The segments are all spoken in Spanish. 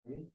¿Sí?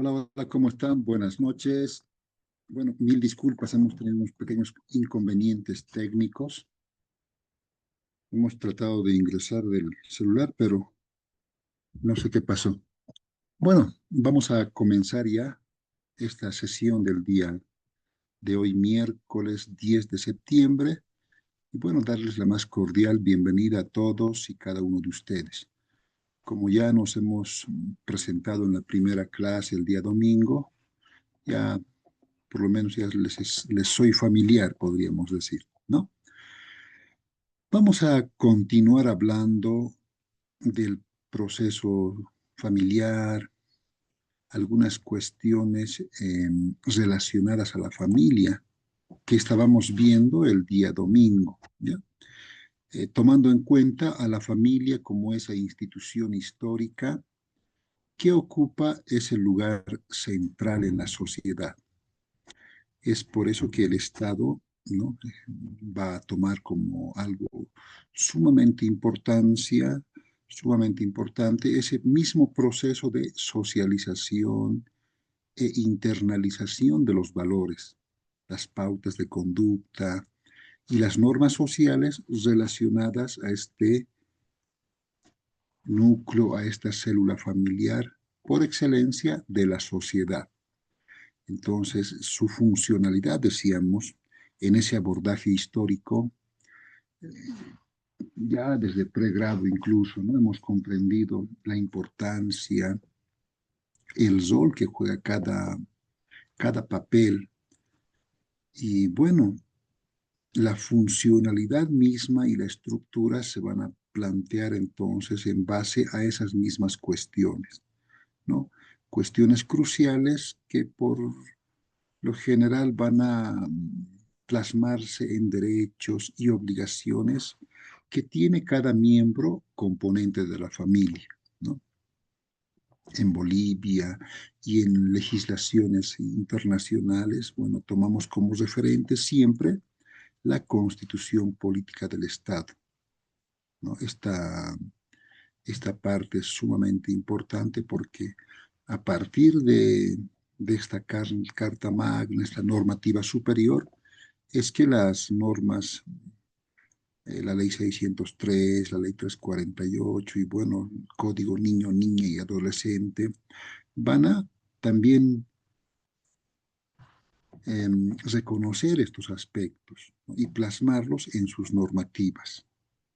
Hola, hola, ¿cómo están? Buenas noches. Bueno, mil disculpas, hemos tenido unos pequeños inconvenientes técnicos. Hemos tratado de ingresar del celular, pero no sé qué pasó. Bueno, vamos a comenzar ya esta sesión del día de hoy, miércoles 10 de septiembre. Y bueno, darles la más cordial bienvenida a todos y cada uno de ustedes. Como ya nos hemos presentado en la primera clase el día domingo, ya por lo menos ya les soy familiar, podríamos decir, ¿no? Vamos a continuar hablando del proceso familiar, algunas cuestiones relacionadas a la familia que estábamos viendo el día domingo, ¿ya? Tomando en cuenta a la familia como esa institución histórica que ocupa ese lugar central en la sociedad. Es por eso que el Estado, ¿no?, va a tomar como algo sumamente sumamente importante ese mismo proceso de socialización e internalización de los valores, las pautas de conducta y las normas sociales relacionadas a este núcleo, a esta célula familiar por excelencia de la sociedad. Entonces, su funcionalidad, decíamos, en ese abordaje histórico, ya desde pregrado incluso, ¿no? Hemos comprendido la importancia, el rol que juega cada papel y, bueno, la funcionalidad misma y la estructura se van a plantear entonces en base a esas mismas cuestiones, ¿no? Cuestiones cruciales que por lo general van a plasmarse en derechos y obligaciones que tiene cada miembro componente de la familia, ¿no? En Bolivia y en legislaciones internacionales, bueno, tomamos como referente siempre la Constitución Política del Estado, ¿no? Esta parte es sumamente importante porque a partir de esta Carta Magna, esta normativa superior, es que las normas, la ley 603, la ley 348 y bueno, el código niño, niña y adolescente, van a también reconocer estos aspectos, ¿no?, y plasmarlos en sus normativas,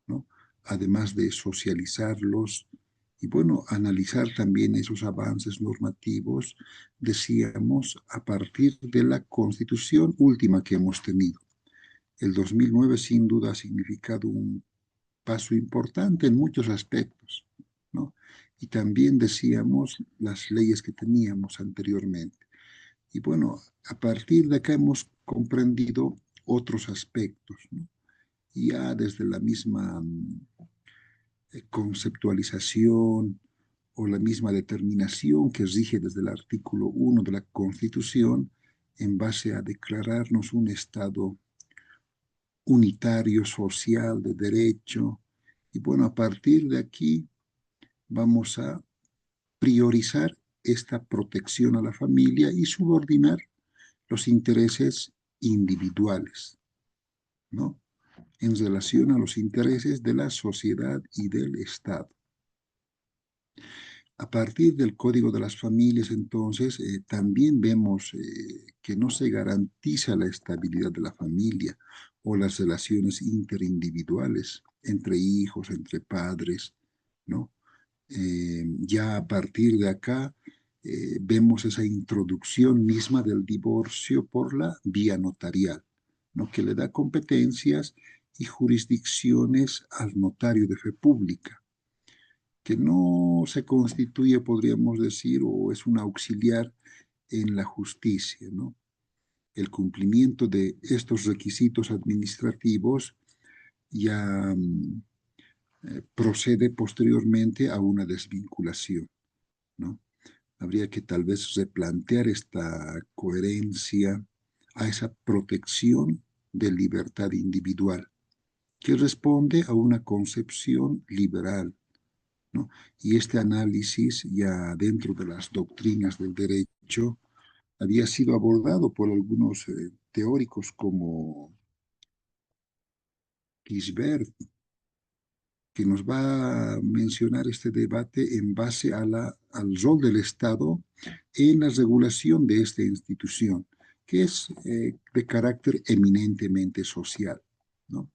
¿no? Además de socializarlos y bueno, analizar también esos avances normativos, decíamos, a partir de la constitución última que hemos tenido. El 2009 sin duda ha significado un paso importante en muchos aspectos, ¿no? Y también decíamos las leyes que teníamos anteriormente. Y bueno, a partir de acá hemos comprendido otros aspectos, ¿no? Ya desde la misma conceptualización o la misma determinación que rige desde el artículo 1 de la Constitución en base a declararnos un Estado unitario, social, de derecho. Y bueno, a partir de aquí vamos a priorizar esta protección a la familia y subordinar los intereses individuales, ¿no?, en relación a los intereses de la sociedad y del Estado. A partir del Código de las Familias, entonces, también vemos que no se garantiza la estabilidad de la familia o las relaciones interindividuales entre hijos, entre padres, ¿no? Ya a partir de acá vemos esa introducción misma del divorcio por la vía notarial, ¿no?, que le da competencias y jurisdicciones al notario de fe pública, que no se constituye, podríamos decir, o es un auxiliar en la justicia, ¿no? El cumplimiento de estos requisitos administrativos ya procede posteriormente a una desvinculación, ¿no? Habría que tal vez replantear esta coherencia a esa protección de libertad individual, que responde a una concepción liberal, ¿no? Y este análisis ya dentro de las doctrinas del derecho había sido abordado por algunos teóricos como Gisbert, que nos va a mencionar este debate en base a al rol del Estado en la regulación de esta institución, que es de carácter eminentemente social, ¿no?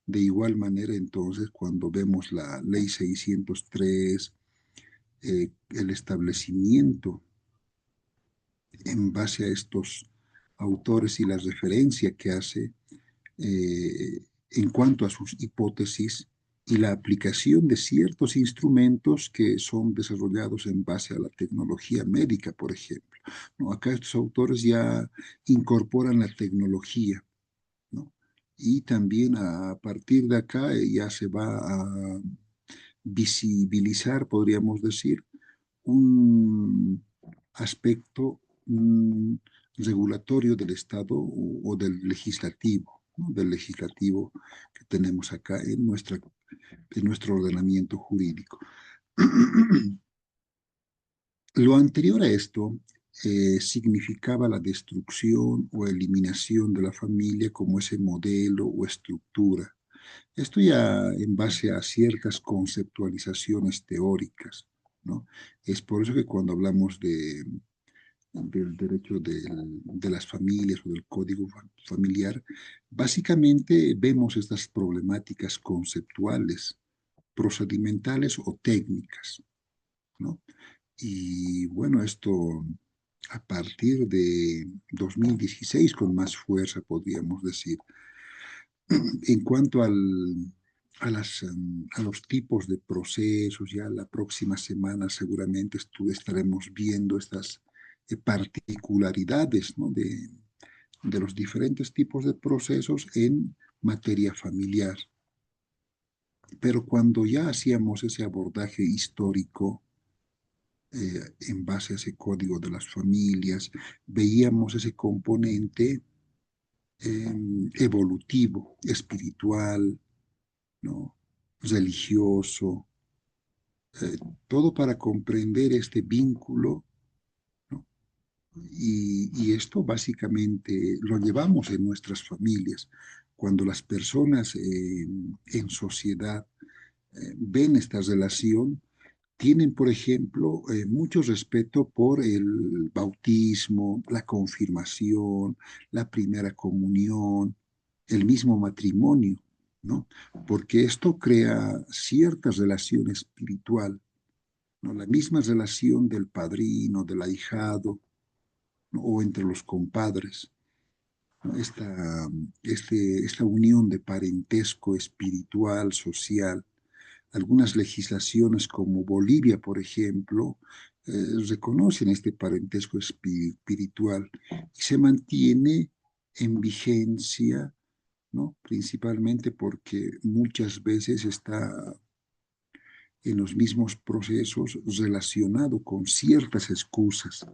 De igual manera, entonces, cuando vemos la Ley 603, el establecimiento en base a estos autores y la referencia que hace en cuanto a sus hipótesis y la aplicación de ciertos instrumentos que son desarrollados en base a la tecnología médica, por ejemplo, ¿no? Acá estos autores ya incorporan la tecnología, ¿no? Y también a partir de acá ya se va a visibilizar, podríamos decir, un aspecto regulatorio del Estado o del legislativo, ¿no? Del legislativo que tenemos acá en nuestro ordenamiento jurídico. Lo anterior a esto significaba la destrucción o eliminación de la familia como ese modelo o estructura. Esto ya en base a ciertas conceptualizaciones teóricas, ¿no? Es por eso que cuando hablamos del derecho de las familias o del código familiar, básicamente vemos estas problemáticas conceptuales, procedimentales o técnicas, ¿no? Y bueno, esto a partir de 2016 con más fuerza, podríamos decir. En cuanto a los tipos de procesos, ya la próxima semana seguramente estaremos viendo estas particularidades, ¿no? De los diferentes tipos de procesos en materia familiar. Pero cuando ya hacíamos ese abordaje histórico en base a ese código de las familias, veíamos ese componente evolutivo, espiritual, ¿no? Religioso, todo para comprender este vínculo, ¿no? Y esto básicamente lo llevamos en nuestras familias. Cuando las personas en sociedad ven esta relación, tienen, por ejemplo, mucho respeto por el bautismo, la confirmación, la primera comunión, el mismo matrimonio, ¿no? Porque esto crea cierta relación espiritual, ¿no? La misma relación del padrino, del ahijado, ¿no? O entre los compadres, ¿no? Esta unión de parentesco espiritual, social. Algunas legislaciones como Bolivia, por ejemplo, reconocen este parentesco espiritual y se mantiene en vigencia, ¿no? Principalmente porque muchas veces está en los mismos procesos relacionado con ciertas excusas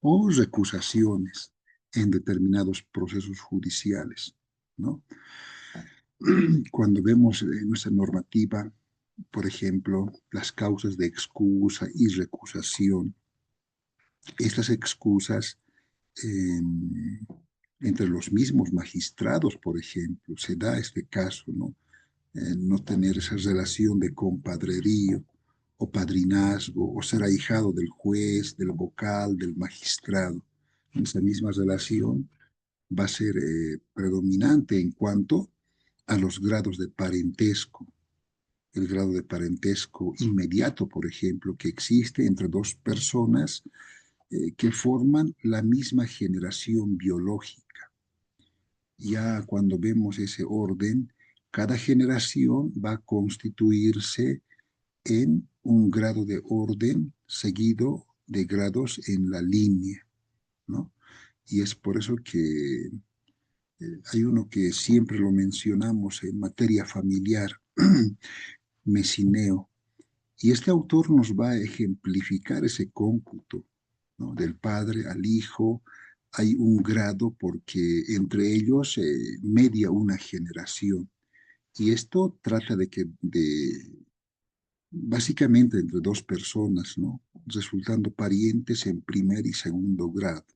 o recusaciones en determinados procesos judiciales, ¿no? Cuando vemos nuestra normativa, por ejemplo, las causas de excusa y recusación, estas excusas eh, entre los mismos magistrados, por ejemplo, se da este caso, ¿no? No tener esa relación de compadrerío o padrinazgo o ser ahijado del juez, del vocal, del magistrado. Esa misma relación va a ser predominante en cuanto a los grados de parentesco, el grado de parentesco inmediato, por ejemplo, que existe entre dos personas que forman la misma generación biológica. Ya cuando vemos ese orden, cada generación va a constituirse en un grado de orden seguido de grados en la línea, ¿no? Y es por eso que hay uno que siempre lo mencionamos en materia familiar, Mesineo, y este autor nos va a ejemplificar ese cómputo, ¿no? Del padre al hijo. Hay un grado porque entre ellos media una generación. Y esto trata de básicamente entre dos personas, ¿no? Resultando parientes en primer y segundo grado.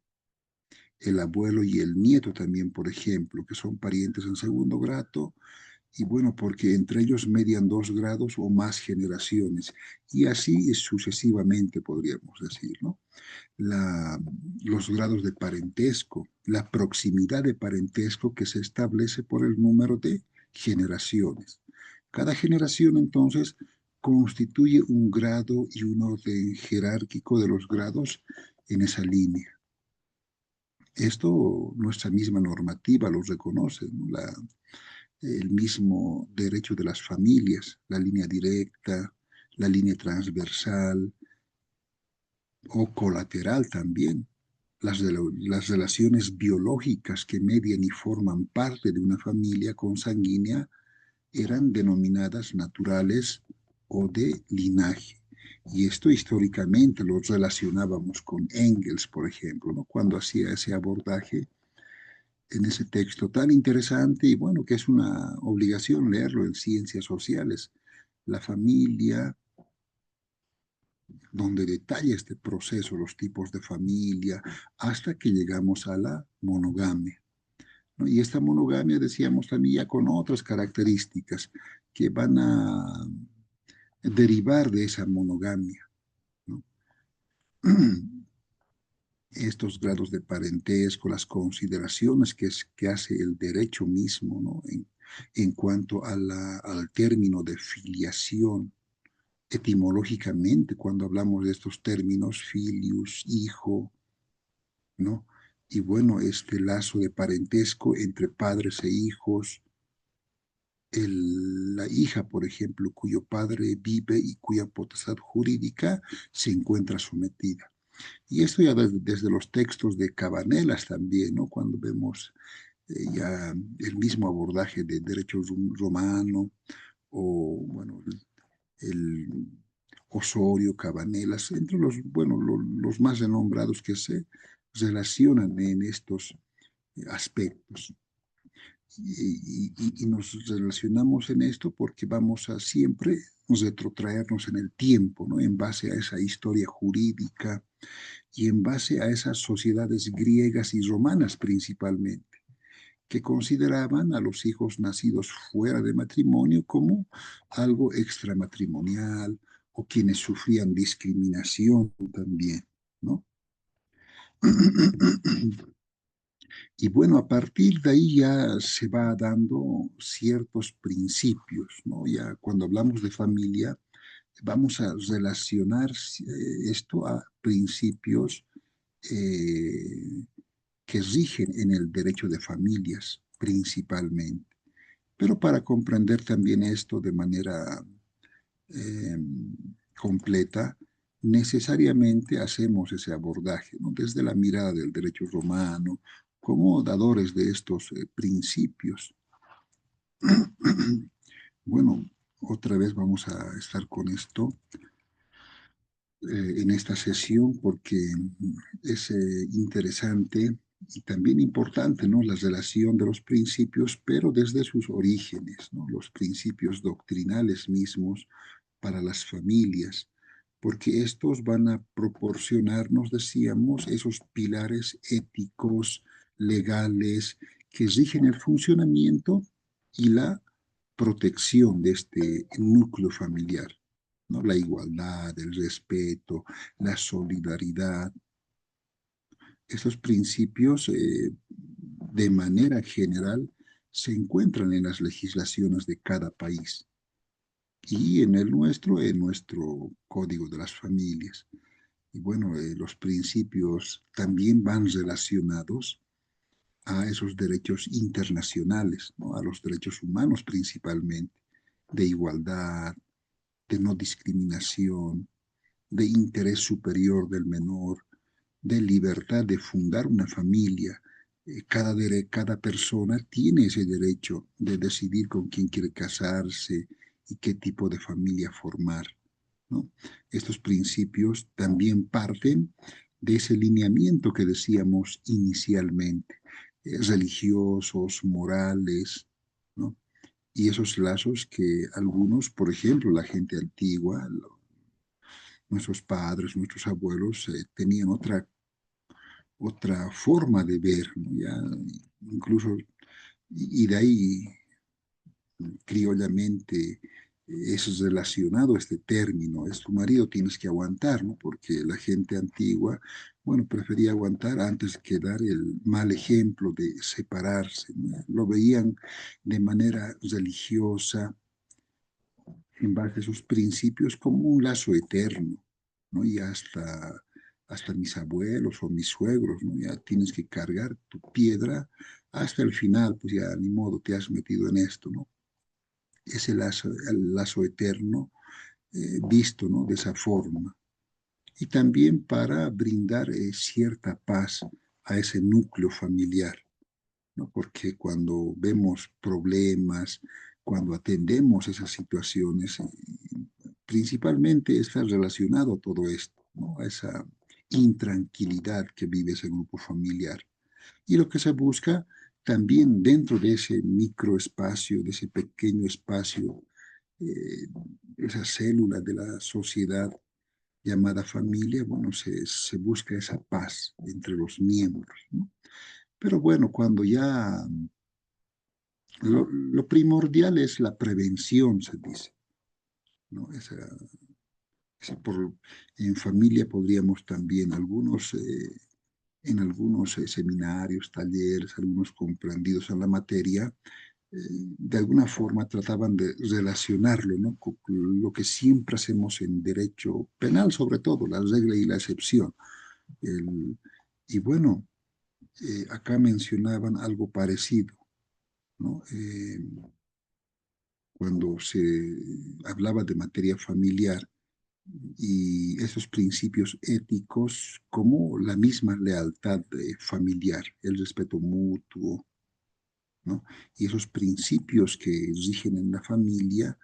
El abuelo y el nieto también, por ejemplo, que son parientes en segundo grado, y bueno, porque entre ellos median 2 grados o más generaciones, y así sucesivamente podríamos decir, ¿no? La, los grados de parentesco, la proximidad de parentesco que se establece por el número de generaciones. Cada generación entonces constituye un grado y un orden jerárquico de los grados en esa línea. Esto nuestra misma normativa lo reconoce, ¿no? El mismo derecho de las familias, la línea directa, la línea transversal o colateral también, las relaciones biológicas que median y forman parte de una familia consanguínea eran denominadas naturales o de linaje. Y esto históricamente lo relacionábamos con Engels, por ejemplo, ¿no? Cuando hacía ese abordaje en ese texto tan interesante y bueno, que es una obligación leerlo en ciencias sociales. La familia, donde detalla este proceso, los tipos de familia, hasta que llegamos a la monogamia, ¿no? Y esta monogamia, decíamos también, ya con otras características que van a derivar de esa monogamia, ¿no? Estos grados de parentesco, las consideraciones que hace el derecho mismo, ¿no? En cuanto a al término de filiación, etimológicamente, cuando hablamos de estos términos, filius, hijo, ¿no? Y bueno, este lazo de parentesco entre padres e hijos, la hija, por ejemplo, cuyo padre vive y cuya potestad jurídica se encuentra sometida. Y esto ya desde los textos de Cabanelas también, ¿no? Cuando vemos ya el mismo abordaje de derecho romano o, bueno, el Osorio, Cabanelas, entre los, bueno, los más renombrados que se relacionan en estos aspectos. Y nos relacionamos en esto porque vamos a siempre retrotraernos en el tiempo, ¿no? En base a esa historia jurídica y en base a esas sociedades griegas y romanas principalmente, que consideraban a los hijos nacidos fuera de matrimonio como algo extramatrimonial o quienes sufrían discriminación también, ¿no? Y bueno, a partir de ahí ya se va dando ciertos principios, ¿no? Ya cuando hablamos de familia, vamos a relacionar esto a principios eh, que rigen en el derecho de familias principalmente. Pero para comprender también esto de manera eh, completa, necesariamente hacemos ese abordaje, ¿no? Desde la mirada del derecho romano, como dadores de estos principios. Bueno, otra vez vamos a estar con esto en esta sesión porque es interesante y también importante, ¿no? La relación de los principios, pero desde sus orígenes, ¿no? Los principios doctrinales mismos para las familias, porque estos van a proporcionarnos, decíamos, esos pilares éticos, legales, que rigen el funcionamiento y la protección de este núcleo familiar, ¿no? La igualdad, el respeto, la solidaridad. Esos principios, de manera general, se encuentran en las legislaciones de cada país y en el nuestro, en nuestro Código de las Familias. Y bueno, los principios también van relacionados a esos derechos internacionales, ¿no? A los derechos humanos principalmente, de igualdad, de no discriminación, de interés superior del menor, de libertad de fundar una familia. Cada persona tiene ese derecho de decidir con quién quiere casarse y qué tipo de familia formar, ¿no? Estos principios también parten de ese lineamiento que decíamos inicialmente, religiosos, morales, ¿no? Y esos lazos que algunos, por ejemplo, la gente antigua, nuestros padres, nuestros abuelos, tenían otra forma de ver, ¿no? Ya, incluso, y de ahí criollamente es relacionado este término, es tu marido, tienes que aguantar, ¿no? Porque la gente antigua, bueno, prefería aguantar antes que dar el mal ejemplo de separarse, ¿no? Lo veían de manera religiosa, en base a sus principios, como un lazo eterno, ¿no? Y hasta mis abuelos o mis suegros, ¿no? Ya tienes que cargar tu piedra hasta el final, pues ya ni modo, te has metido en esto, ¿no? Ese lazo, el lazo eterno, visto, ¿no? De esa forma. Y también para brindar cierta paz a ese núcleo familiar, ¿no? Porque cuando vemos problemas, cuando atendemos esas situaciones, principalmente está relacionado a todo esto, ¿no? A esa intranquilidad que vive ese grupo familiar. Y lo que se busca también dentro de ese microespacio, de ese pequeño espacio, eh, esa célula de la sociedad llamada familia, bueno, se busca esa paz entre los miembros, ¿no? Pero bueno, cuando ya lo primordial es la prevención, se dice, ¿no? Esa en familia podríamos también en algunos seminarios, talleres, algunos comprendidos en la materia, de alguna forma trataban de relacionarlo, ¿no? Con lo que siempre hacemos en derecho penal, sobre todo, la regla y la excepción. El- y bueno, acá mencionaban algo parecido, ¿no? Cuando se hablaba de materia familiar y esos principios éticos como la misma lealtad familiar, el respeto mutuo, ¿no? Y esos principios que rigen en la familia,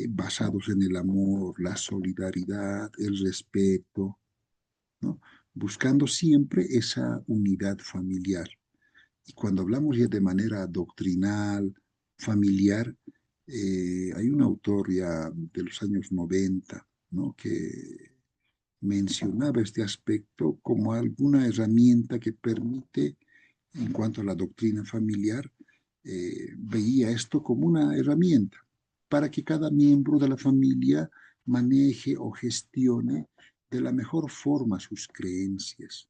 basados en el amor, la solidaridad, el respeto, ¿no? Buscando siempre esa unidad familiar. Y cuando hablamos ya de manera doctrinal, familiar, hay un autor ya de los años 90, ¿no? Que mencionaba este aspecto como alguna herramienta que permite, en cuanto a la doctrina familiar, veía esto como una herramienta para que cada miembro de la familia maneje o gestione de la mejor forma sus creencias,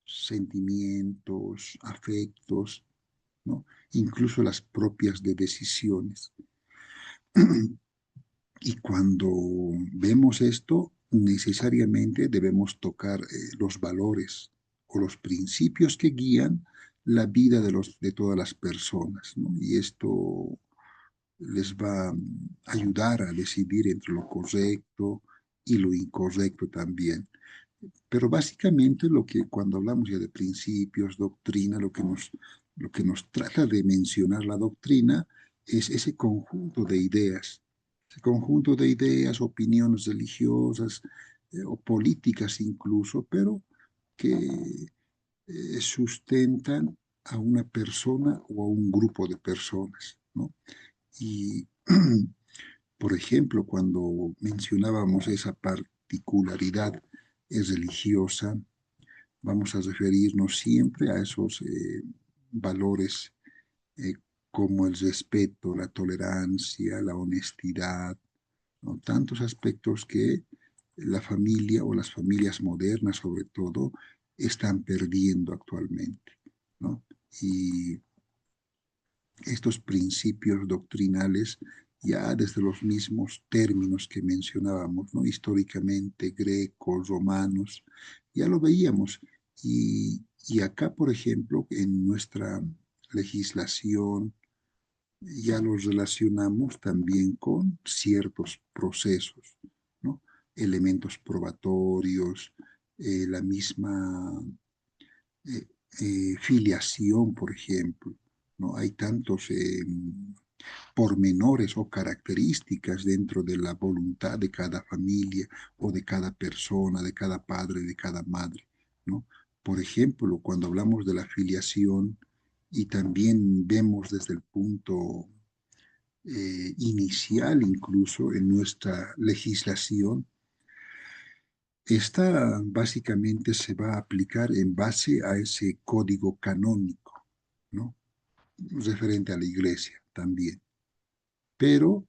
sentimientos, afectos, ¿no? Incluso las propias de decisiones. Y cuando vemos esto, necesariamente debemos tocar los valores o los principios que guían la vida de todas las personas, ¿no? Y esto les va a ayudar a decidir entre lo correcto y lo incorrecto también. Pero básicamente lo que cuando hablamos ya de principios, doctrina, lo que nos trata de mencionar la doctrina es ese conjunto de ideas, opiniones religiosas o políticas incluso, pero que sustentan a una persona o a un grupo de personas, ¿no? Y, por ejemplo, cuando mencionábamos esa particularidad religiosa, vamos a referirnos siempre a esos valores eh, como el respeto, la tolerancia, la honestidad, ¿no? Tantos aspectos que la familia o las familias modernas sobre todo están perdiendo actualmente, ¿no? Y estos principios doctrinales, ya desde los mismos términos que mencionábamos, ¿no? Históricamente, grecos, romanos, ya lo veíamos. Y acá, por ejemplo, en nuestra legislación, ya los relacionamos también con ciertos procesos, ¿no? Elementos probatorios, la misma eh, filiación, por ejemplo, ¿no? Hay tantos pormenores o características dentro de la voluntad de cada familia o de cada persona, de cada padre, de cada madre, ¿no? Por ejemplo, cuando hablamos de la filiación y también vemos desde el punto inicial incluso en nuestra legislación, esta básicamente se va a aplicar en base a ese código canónico, ¿no? Referente a la iglesia también. Pero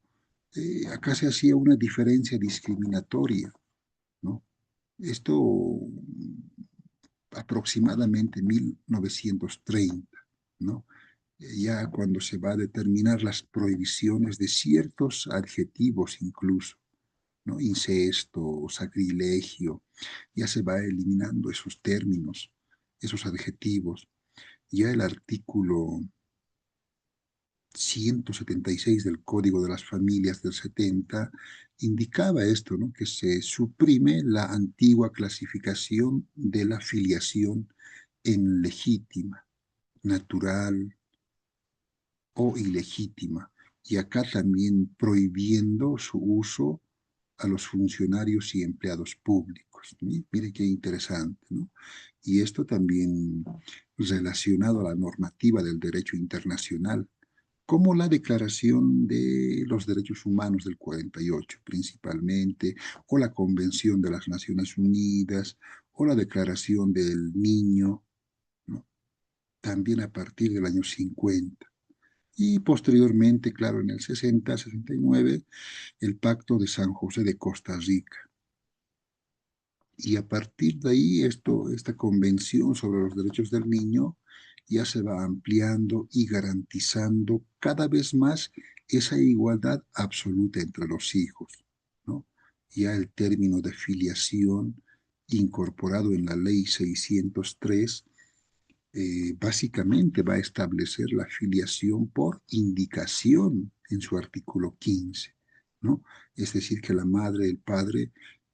acá se hacía una diferencia discriminatoria, ¿no? Esto aproximadamente 1930, ¿no? Ya cuando se va a determinar las prohibiciones de ciertos adjetivos incluso, ¿no? Incesto, sacrilegio, ya se va eliminando esos términos, esos adjetivos. Ya el artículo 176 del Código de las Familias del 70 indicaba esto, ¿no? Que se suprime la antigua clasificación de la filiación en legítima, natural o ilegítima, y acá también prohibiendo su uso a los funcionarios y empleados públicos. Mire qué interesante, ¿no? Y esto también relacionado a la normativa del derecho internacional, como la Declaración de los Derechos Humanos del 48 principalmente, o la Convención de las Naciones Unidas, o la Declaración del Niño, ¿no? También a partir del año 50. Y posteriormente, claro, en el 60, 69, el Pacto de San José de Costa Rica. Y a partir de ahí, esta convención sobre los derechos del niño ya se va ampliando y garantizando cada vez más esa igualdad absoluta entre los hijos, ¿no? Ya el término de filiación incorporado en la Ley 603 básicamente va a establecer la filiación por indicación en su artículo 15, ¿no? Es decir, que la madre, el padre,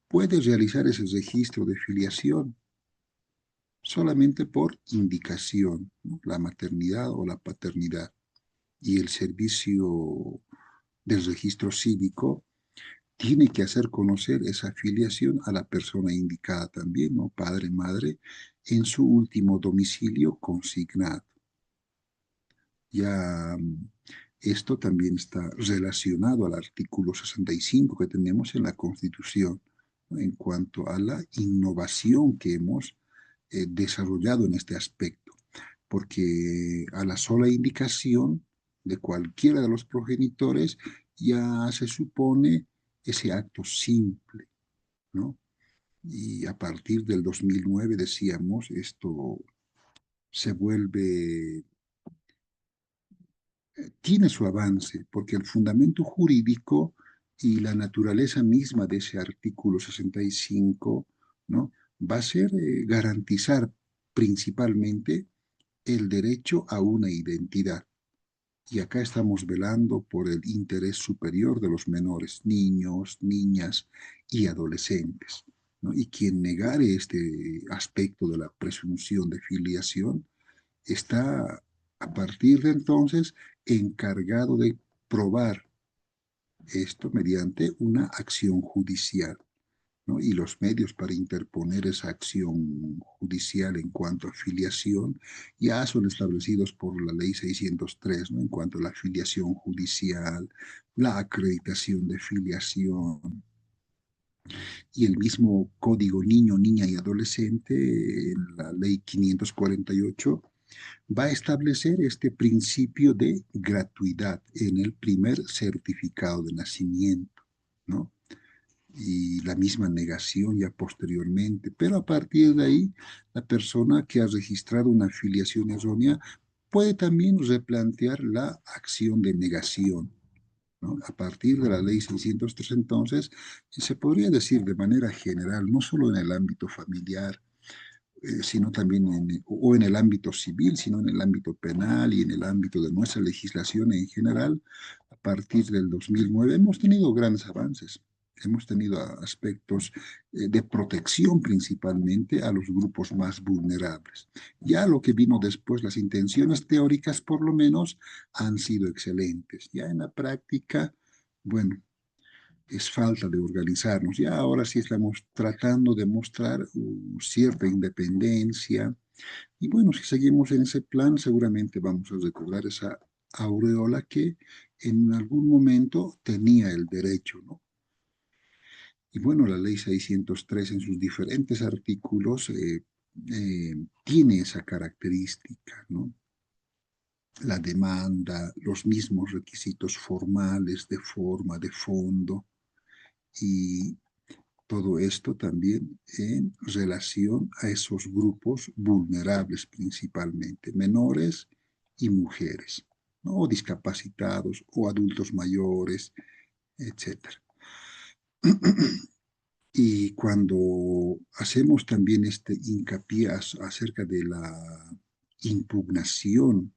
puede realizar ese registro de filiación solamente por indicación, ¿no? La maternidad o la paternidad. Y el servicio del registro cívico tiene que hacer conocer esa filiación a la persona indicada también, ¿no? Padre, madre, en su último domicilio consignado. Ya esto también está relacionado al artículo 65 que tenemos en la Constitución, ¿no? En cuanto a la innovación que hemos desarrollado en este aspecto, porque a la sola indicación de cualquiera de los progenitores ya se supone ese acto simple, ¿no? Y a partir del 2009, decíamos, esto se vuelve tiene su avance, porque el fundamento jurídico y la naturaleza misma de ese artículo 65, ¿no? Va a ser garantizar principalmente el derecho a una identidad. Y acá estamos velando por el interés superior de los menores, niños, niñas y adolescentes, ¿no? Y quien negare este aspecto de la presunción de filiación está a partir de entonces encargado de probar esto mediante una acción judicial, ¿no? Y los medios para interponer esa acción judicial en cuanto a filiación ya son establecidos por la ley 603, ¿no? En cuanto a la filiación judicial, la acreditación de filiación y el mismo Código Niño, Niña y Adolescente, la ley 548 va a establecer este principio de gratuidad en el primer certificado de nacimiento, ¿no? Y la misma negación ya posteriormente. Pero a partir de ahí, la persona que ha registrado una afiliación errónea puede también replantear la acción de negación, ¿no? A partir de la ley 603, entonces, se podría decir de manera general, no solo en el ámbito familiar, sino también o en el ámbito civil, sino en el ámbito penal y en el ámbito de nuestra legislación en general, a partir del 2009 hemos tenido grandes avances. Hemos tenido aspectos de protección principalmente a los grupos más vulnerables. Ya lo que vino después, las intenciones teóricas por lo menos han sido excelentes. Ya en la práctica, bueno, es falta de organizarnos. Ya ahora sí estamos tratando de mostrar cierta independencia y bueno, si seguimos en ese plan, seguramente vamos a recobrar esa aureola que en algún momento tenía el derecho, ¿no? Y bueno, la ley 603 en sus diferentes artículos tiene esa característica, ¿no? La demanda, los mismos requisitos formales de forma, de fondo, y todo esto también en relación a esos grupos vulnerables principalmente, menores y mujeres, ¿no? O discapacitados o adultos mayores, etcétera. Y cuando hacemos también este hincapié acerca de la impugnación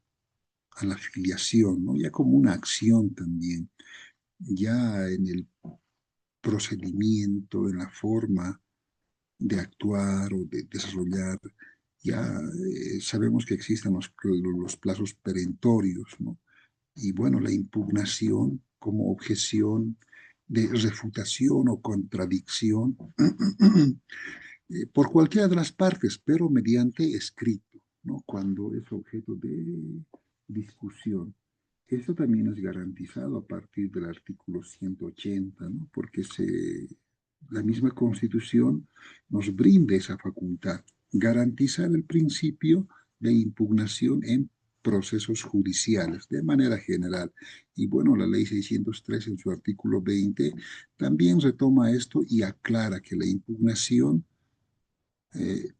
a la filiación, ¿no? Ya como una acción también, ya en el procedimiento, en la forma de actuar o de desarrollar, ya sabemos que existen los plazos perentorios, ¿no? Y bueno, la impugnación como objeción de refutación o contradicción por cualquiera de las partes, pero mediante escrito, ¿no? Cuando es objeto de discusión. Esto también es garantizado a partir del artículo 180, ¿no? Porque la misma Constitución nos brinda esa facultad, garantizar el principio de impugnación en procesos judiciales de manera general. Y bueno, la ley 603 en su artículo 20 también retoma esto y aclara que la impugnación eh,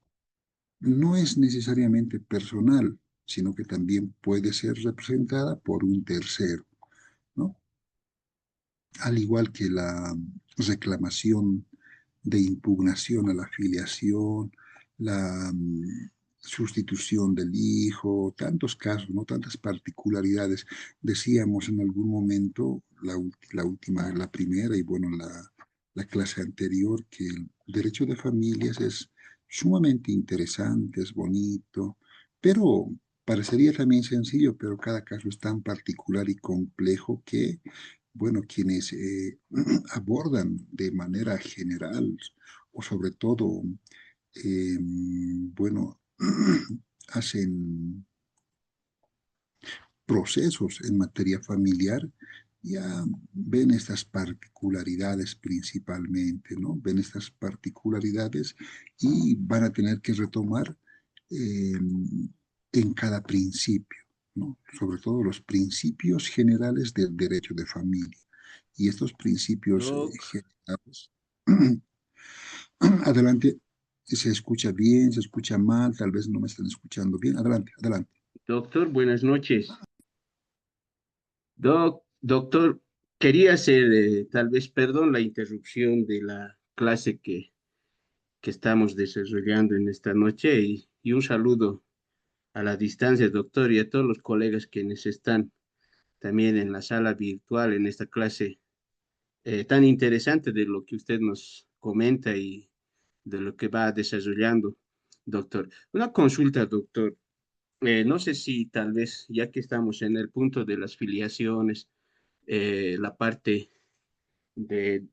no es necesariamente personal, sino que también puede ser representada por un tercero, ¿no? Al igual que la reclamación de impugnación a la filiación, la sustitución del hijo, tantos casos, ¿no? Tantas particularidades. Decíamos en algún momento, la última, la primera y bueno, la clase anterior, que el derecho de familias es sumamente interesante, es bonito, pero parecería también sencillo, pero cada caso es tan particular y complejo que bueno, quienes abordan de manera general o sobre todo, bueno, hacen procesos en materia familiar, ya ven estas particularidades principalmente, ¿no? Ven estas particularidades y van a tener que retomar eh, en cada principio, ¿no? Sobre todo los principios generales del derecho de familia. Y estos principios Doc, generales, adelante, se escucha bien, se escucha mal, tal vez no me están escuchando bien. Adelante, adelante. doctor, buenas noches. Doctor, quería hacer, tal vez, perdón, la interrupción de la clase que estamos desarrollando en esta noche y un saludo a la distancia, doctor, y a todos los colegas quienes están también en la sala virtual en esta clase tan interesante de lo que usted nos comenta y de lo que va desarrollando, doctor. Una consulta, doctor. No sé si tal vez, ya que estamos en el punto de las filiaciones, la parte de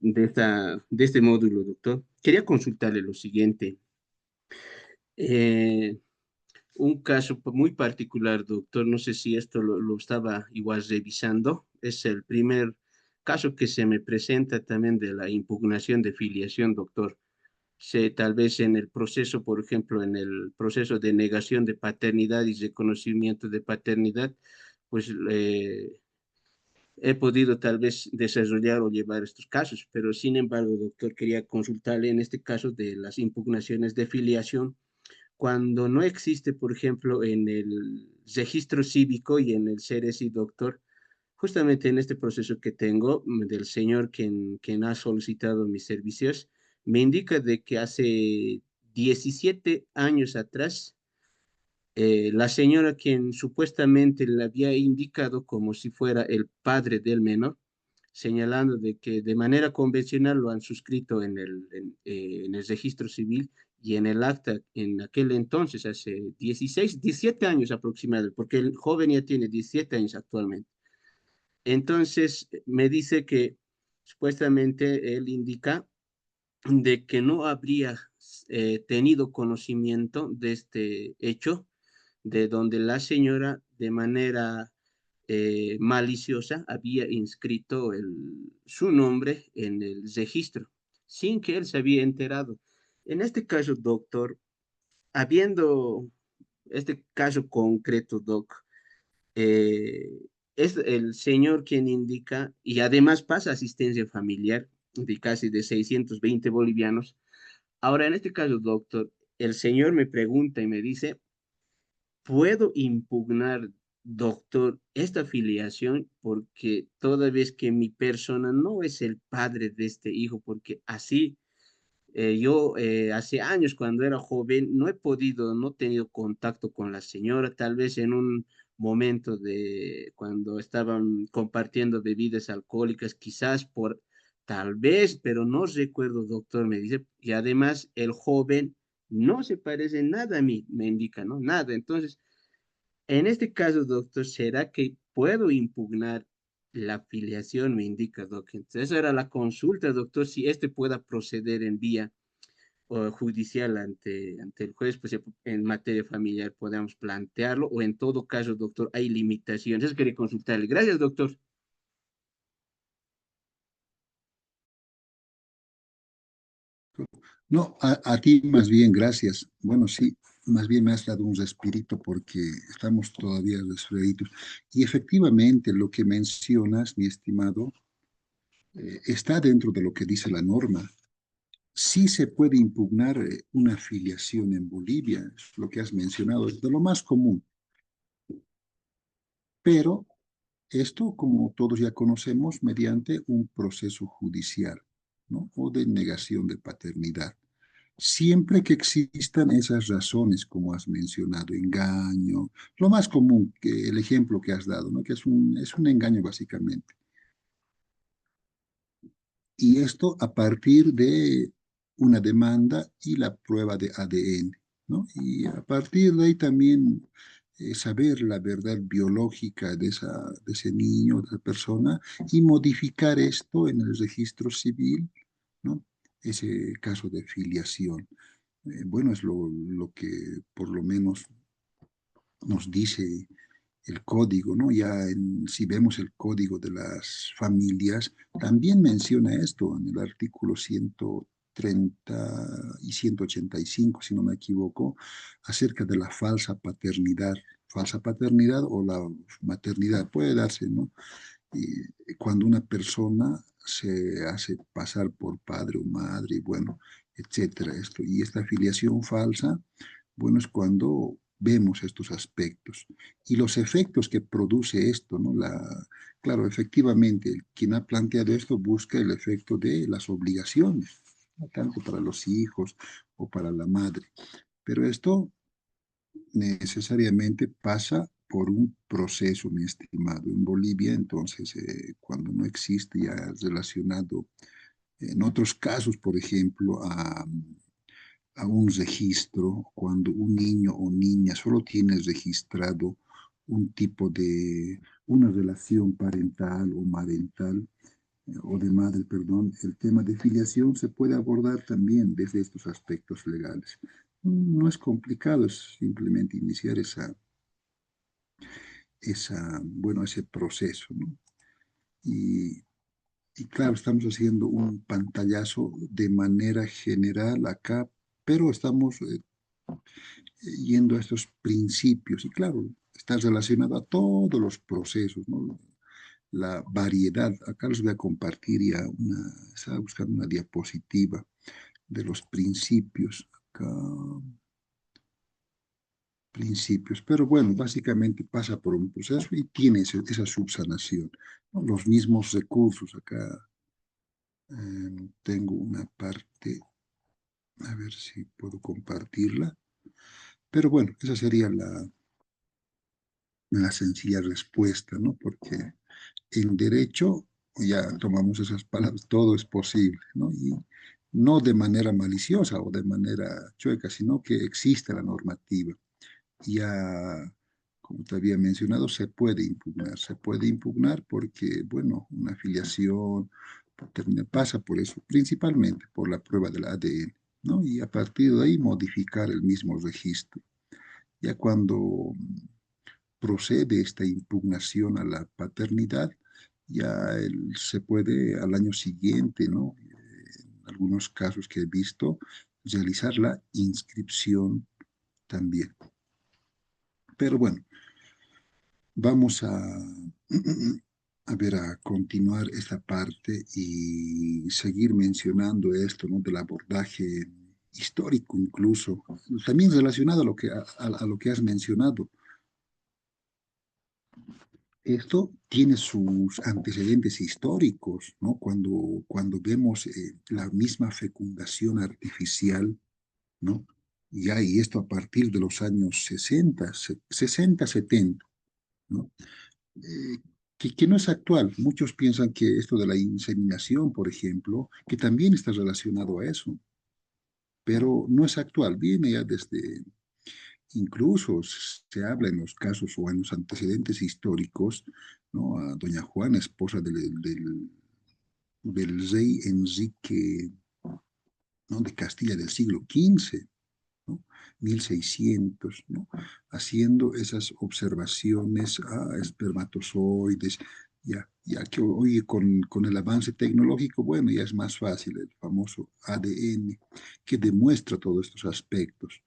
este módulo, doctor, quería consultarle lo siguiente. Eh, un caso muy particular, doctor, no sé si esto lo estaba igual revisando, es el primer caso que se me presenta también de la impugnación de filiación, doctor. Tal vez en el proceso, por ejemplo, en el proceso de negación de paternidad y reconocimiento de paternidad, pues he podido tal vez desarrollar o llevar estos casos, pero sin embargo, doctor, quería consultarle en este caso de las impugnaciones de filiación, cuando no existe, por ejemplo, en el registro cívico y en el CERESI, doctor, justamente en este proceso que tengo del señor quien ha solicitado mis servicios, me indica de que hace 17 años atrás, la señora quien supuestamente le había indicado como si fuera el padre del menor, señalando de que de manera convencional lo han suscrito en el registro civil y en el acta en aquel entonces, hace 16, 17 años aproximadamente, porque el joven ya tiene 17 años actualmente. Entonces me dice que supuestamente él indica de que no habría tenido conocimiento de este hecho, de donde la señora de manera maliciosa había inscrito su nombre en el registro, sin que él se había enterado. En este caso, doctor, habiendo este caso concreto, doc, eh, es el señor quien indica, y además pasa asistencia familiar de casi de 620 bolivianos. Ahora, en este caso, doctor, el señor me pregunta y me dice, ¿puedo impugnar, doctor, esta afiliación? Porque toda vez que mi persona no es el padre de este hijo, porque así yo hace años cuando era joven no he podido, no he tenido contacto con la señora, tal vez en un momento de cuando estaban compartiendo bebidas alcohólicas, quizás por, tal vez, pero no recuerdo, doctor, me dice, y además el joven no se parece nada a mí, me indica, ¿no? Nada. Entonces, en este caso, doctor, ¿será que puedo impugnar la afiliación? Me indica, doctor. Entonces, esa era la consulta, doctor, si este pueda proceder en vía o judicial ante el juez, pues en materia familiar podemos plantearlo, o en todo caso, doctor, hay limitaciones. Eso quería consultarle. Gracias, doctor. No, a ti más bien, gracias. Bueno, sí, más bien me has dado un respirito porque estamos todavía resfriaditos. Y efectivamente, lo que mencionas, mi estimado, está dentro de lo que dice la norma. Sí se puede impugnar una afiliación en Bolivia, es lo que has mencionado, es de lo más común, pero esto, como todos ya conocemos, mediante un proceso judicial, ¿no? O de negación de paternidad. Siempre que existan esas razones, como has mencionado, engaño, lo más común, que el ejemplo que has dado, ¿no? Que es un engaño básicamente. Y esto a partir de una demanda y la prueba de ADN, ¿no? Y a partir de ahí también saber la verdad biológica de ese niño, de esa persona, y modificar esto en el registro civil, ¿no? Ese caso de filiación. Bueno, es lo que por lo menos nos dice el código, ¿no? Si vemos el código de las familias, también menciona esto en el artículo 130 y 185, si no me equivoco, acerca de la falsa paternidad o la maternidad. Puede darse, ¿no? Cuando una persona se hace pasar por padre o madre, bueno, etcétera, esto. Y esta afiliación falsa, bueno, es cuando vemos estos aspectos y los efectos que produce esto, ¿no? Claro, efectivamente, quien ha planteado esto busca el efecto de las obligaciones, ¿no? Tanto para los hijos o para la madre. Pero esto necesariamente pasa por un proceso, mi estimado. En Bolivia, entonces, cuando no existe ya relacionado, en otros casos, por ejemplo, a un registro, cuando un niño o niña solo tiene registrado un tipo de, una relación parental o marental, o de madre, perdón, el tema de filiación se puede abordar también desde estos aspectos legales. No es complicado, es simplemente iniciar bueno, ese proceso, ¿no? Y, y claro, estamos haciendo un pantallazo de manera general acá, pero estamos yendo a estos principios y claro, está relacionado a todos los procesos, ¿no? La variedad. Acá les voy a compartir estaba buscando una diapositiva de los principios. Acá, principios. Pero bueno, básicamente pasa por un proceso y tiene esa subsanación, ¿no? Los mismos recursos. Acá tengo una parte, a ver si puedo compartirla. Pero bueno, esa sería la sencilla respuesta, ¿no? Porque en derecho, ya tomamos esas palabras, todo es posible, ¿no? Y no de manera maliciosa o de manera chueca, sino que existe la normativa. Ya, como te había mencionado, se puede impugnar porque, bueno, una afiliación pasa por eso, principalmente por la prueba del ADN, ¿no? Y a partir de ahí modificar el mismo registro. Ya cuando procede esta impugnación a la paternidad, ya se puede al año siguiente, ¿no? En algunos casos que he visto, realizar la inscripción también. Pero bueno, vamos a, a ver, a continuar esta parte y seguir mencionando esto, ¿no? Del abordaje histórico incluso, también relacionado a lo que, a lo que has mencionado. Esto tiene sus antecedentes históricos, ¿no? Cuando vemos la misma fecundación artificial, ¿no? Ya, y esto a partir de los años 60, 70, ¿no? Eh, que no es actual. Muchos piensan que esto de la inseminación, por ejemplo, que también está relacionado a eso, pero no es actual. Viene ya desde, incluso se habla en los casos o en los antecedentes históricos, ¿no? A doña Juana, esposa del rey Enrique, ¿no? De Castilla del siglo XV, ¿no? 1600, ¿no? Haciendo esas observaciones a espermatozoides, ya que hoy con el avance tecnológico, bueno, ya es más fácil el famoso ADN que demuestra todos estos aspectos.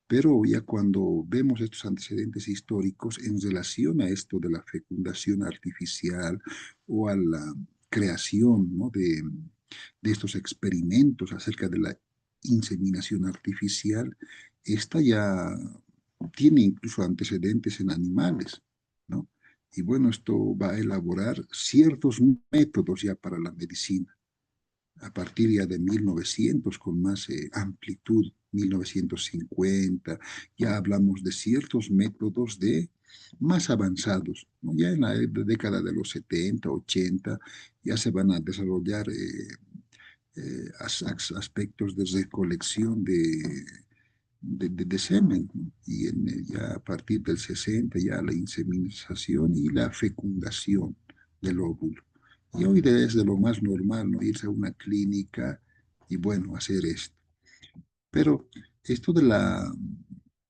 Pero ya cuando vemos estos antecedentes históricos en relación a esto de la fecundación artificial o a la creación, ¿no? de estos experimentos acerca de la inseminación artificial, esta ya tiene incluso antecedentes en animales, ¿no? Y bueno, esto va a elaborar ciertos métodos ya para la medicina a partir ya de 1900 con más amplitud, 1950, ya hablamos de ciertos métodos de más avanzados, ¿no? Ya en la década de los 70, 80, ya se van a desarrollar aspectos de recolección de semen, ¿no? Y ya a partir del 60 ya la inseminización y la fecundación del óvulo. Y hoy es de lo más normal, ¿no? Irse a una clínica y bueno, hacer esto. Pero esto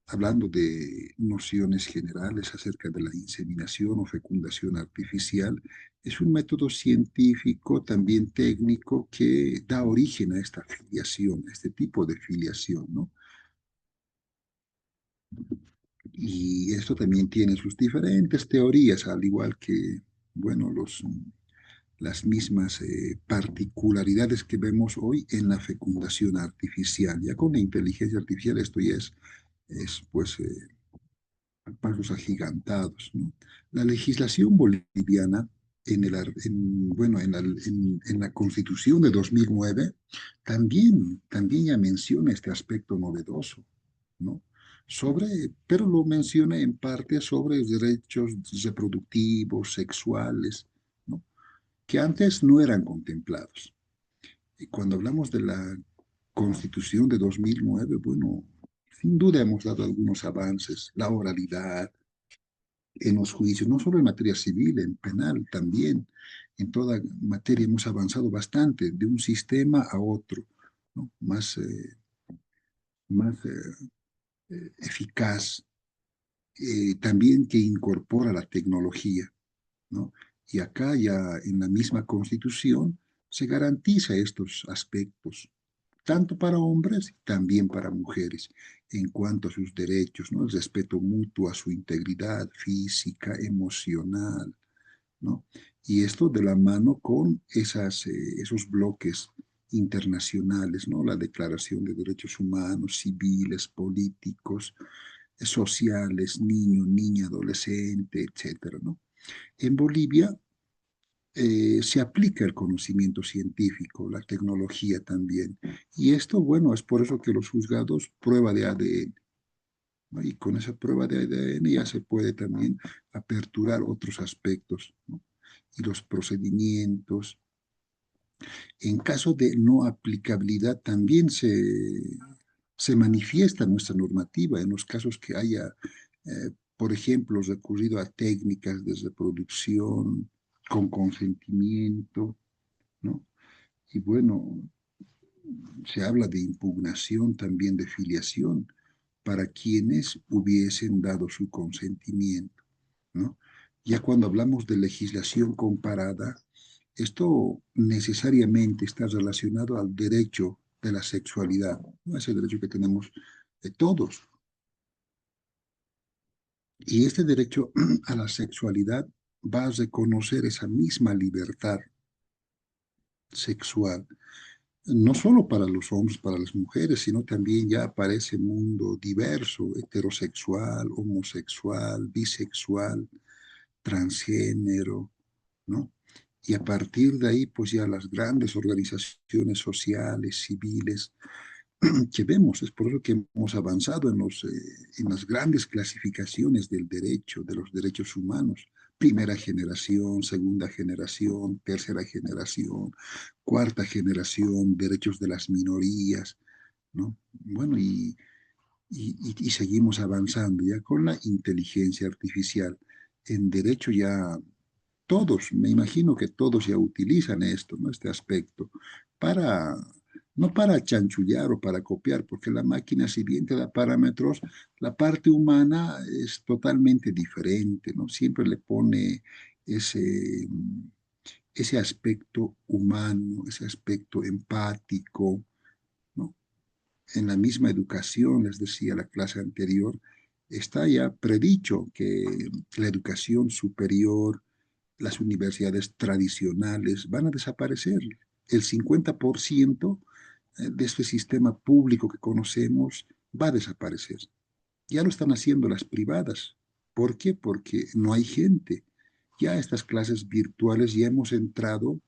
hablando de nociones generales acerca de la inseminación o fecundación artificial, es un método científico, también técnico, que da origen a esta filiación, a este tipo de filiación, ¿no? Y esto también tiene sus diferentes teorías, al igual que, bueno, las mismas particularidades que vemos hoy en la fecundación artificial. Ya con la inteligencia artificial esto ya es pues, pasos agigantados, ¿no? La legislación boliviana, bueno, en la Constitución de 2009, también ya menciona este aspecto novedoso, ¿no? Pero lo menciona en parte sobre derechos reproductivos, sexuales, ¿no? Que antes no eran contemplados. Y cuando hablamos de la Constitución de 2009, bueno, sin duda hemos dado algunos avances, la oralidad en los juicios, no solo en materia civil, en penal también, en toda materia hemos avanzado bastante de un sistema a otro, ¿no? Más eficaz, también que incorpora la tecnología, ¿no? Y acá ya en la misma Constitución se garantiza estos aspectos, tanto para hombres y también para mujeres, en cuanto a sus derechos, ¿no? El respeto mutuo a su integridad física, emocional, ¿no? Y esto de la mano con esos bloques internacionales, ¿no? La Declaración de Derechos Humanos, civiles, políticos, sociales, niño, niña, adolescente, etcétera, ¿no? En Bolivia se aplica el conocimiento científico, la tecnología también. Y esto, bueno, es por eso que los juzgados prueba de ADN, ¿no? Y con esa prueba de ADN ya se puede también aperturar otros aspectos, ¿no? Y los procedimientos. En caso de no aplicabilidad, también se manifiesta nuestra normativa en los casos que haya, por ejemplo, recurrido a técnicas de reproducción con consentimiento, ¿no? Y bueno, se habla de impugnación también de filiación para quienes hubiesen dado su consentimiento. ¿no? Ya cuando hablamos de legislación comparada, esto necesariamente está relacionado al derecho de la sexualidad, ¿no? Ese derecho que tenemos todos. Y este derecho a la sexualidad va a reconocer esa misma libertad sexual, no solo para los hombres, para las mujeres, sino también ya para ese mundo diverso, heterosexual, homosexual, bisexual, transgénero, ¿no? Y a partir de ahí, pues ya las grandes organizaciones sociales, civiles, que vemos, es por eso que hemos avanzado en las grandes clasificaciones del derecho, de los derechos humanos, primera generación, segunda generación, tercera generación, cuarta generación, derechos de las minorías, ¿no? Bueno, y seguimos avanzando ya con la inteligencia artificial. En derecho ya todos, me imagino que todos ya utilizan esto, ¿no? Este aspecto, para, no para chanchullar o para copiar, porque la máquina, si bien te da parámetros, la parte humana es totalmente diferente, ¿no? Siempre le pone ese, ese aspecto humano, ese aspecto empático, ¿no? En la misma educación, les decía la clase anterior, está ya predicho que la educación superior, las universidades tradicionales van a desaparecer. El 50% de este sistema público que conocemos va a desaparecer. Ya lo están haciendo las privadas. ¿Por qué? Porque no hay gente. Ya estas clases virtuales ya hemos entrado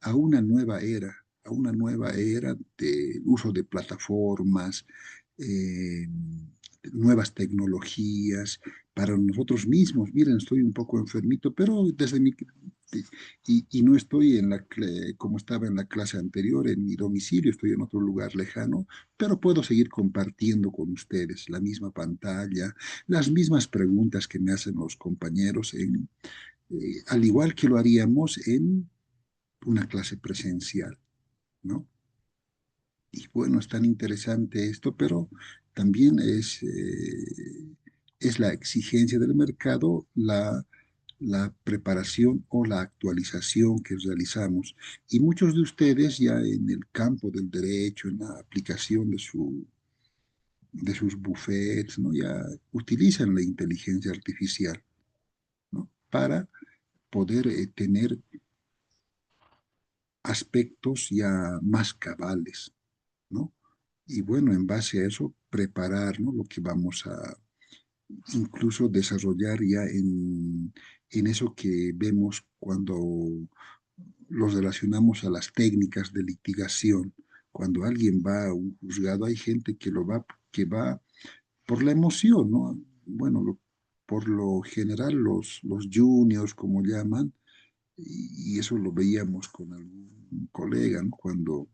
a una nueva era de uso de plataformas, eh, nuevas tecnologías para nosotros mismos. Miren, estoy un poco enfermito, pero desde mi... Y no estoy como estaba en la clase anterior, en mi domicilio, estoy en otro lugar lejano, pero puedo seguir compartiendo con ustedes la misma pantalla, las mismas preguntas que me hacen los compañeros, al igual que lo haríamos en una clase presencial, ¿no? Y bueno, es tan interesante esto, pero también es la exigencia del mercado, la preparación o la actualización que realizamos. Y muchos de ustedes ya en el campo del derecho, en la aplicación de sus buffets, ¿no? Ya utilizan la inteligencia artificial, ¿no? Para poder tener aspectos ya más cabales, ¿no? Y bueno, en base a eso, preparar, ¿no? Lo que vamos a incluso desarrollar ya en eso que vemos cuando los relacionamos a las técnicas de litigación. Cuando alguien va a un juzgado, hay gente que va por la emoción, ¿no? Bueno, por lo general los juniors, como llaman, y eso lo veíamos con algún colega, ¿no? Cuando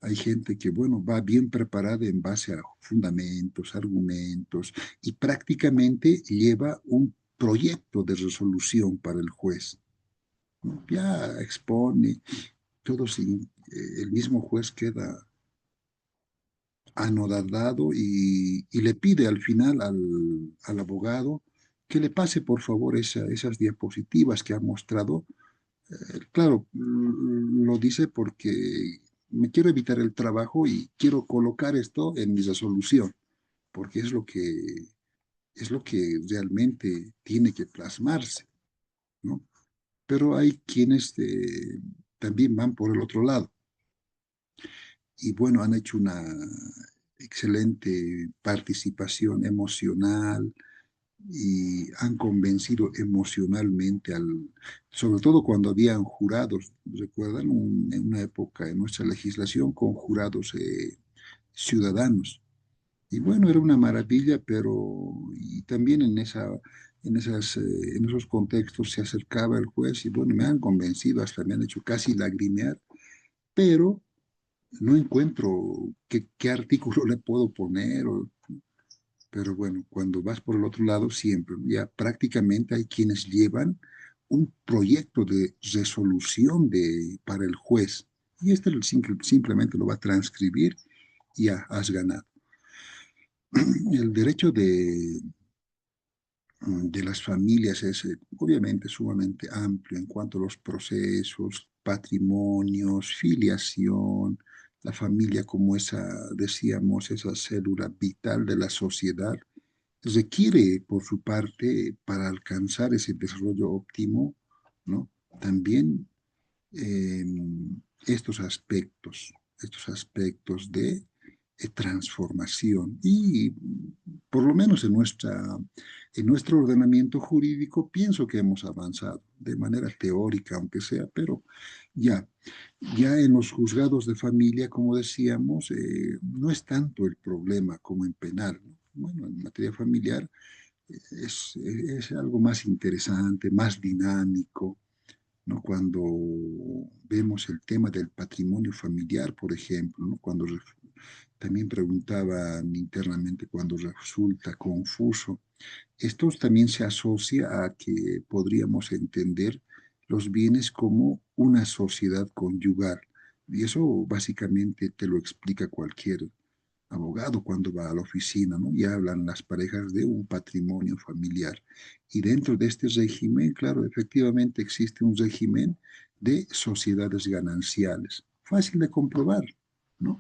hay gente que, bueno, va bien preparada en base a fundamentos, argumentos, y prácticamente lleva un proyecto de resolución para el juez, ¿no? Ya expone, todo sin, el mismo juez queda anodadado y le pide al final al abogado que le pase por favor esas diapositivas que ha mostrado. Claro, lo dice porque me quiero evitar el trabajo y quiero colocar esto en mi resolución, porque es lo que realmente tiene que plasmarse, ¿no? Pero hay quienes también van por el otro lado y bueno, han hecho una excelente participación emocional y han convencido emocionalmente sobre todo cuando habían jurados, recuerdan en una época en nuestra legislación con jurados ciudadanos. Y bueno, era una maravilla, pero y también en esos contextos se acercaba el juez y bueno, me han convencido, hasta me han hecho casi lagrimear, pero no encuentro qué artículo le puedo poner pero bueno, cuando vas por el otro lado, siempre, ya prácticamente hay quienes llevan un proyecto de resolución para el juez. Y este simplemente lo va a transcribir y ya has ganado. El derecho de las familias es obviamente sumamente amplio en cuanto a los procesos, patrimonios, filiación, la familia como esa, decíamos, esa célula vital de la sociedad, requiere por su parte para alcanzar ese desarrollo óptimo, ¿no? También eh, estos aspectos de transformación. Y por lo menos en nuestro ordenamiento jurídico pienso que hemos avanzado de manera teórica, aunque sea, pero ya, ya en los juzgados de familia, como decíamos, no es tanto el problema como en penal, ¿no? Bueno, en materia familiar es algo más interesante, más dinámico, ¿no? Cuando vemos el tema del patrimonio familiar, por ejemplo, ¿no? También preguntaban internamente cuando resulta confuso, esto también se asocia a que podríamos entender los bienes como una sociedad conyugal. Y eso básicamente te lo explica cualquier abogado cuando va a la oficina, ¿no? Y hablan las parejas de un patrimonio familiar. Y dentro de este régimen, claro, efectivamente existe un régimen de sociedades gananciales. Fácil de comprobar, ¿no?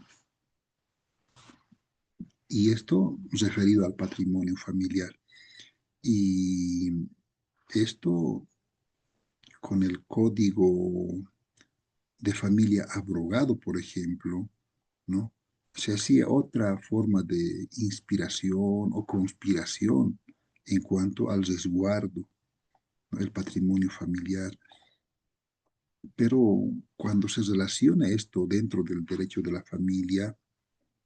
Y esto referido al patrimonio familiar. Y esto con el código de familia abrogado, por ejemplo, ¿no? Se hacía otra forma de inspiración o conspiración en cuanto al resguardo, ¿no? El patrimonio familiar. Pero cuando se relaciona esto dentro del derecho de la familia,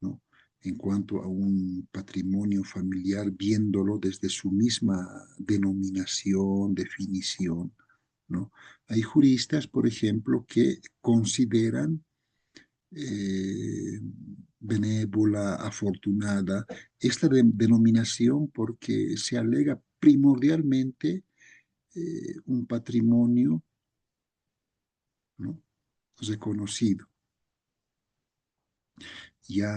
¿no? En cuanto a un patrimonio familiar, viéndolo desde su misma denominación, definición, ¿no? Hay juristas, por ejemplo, que consideran benévola, afortunada, esta denominación porque se alega primordialmente un patrimonio, ¿no? Reconocido. Ya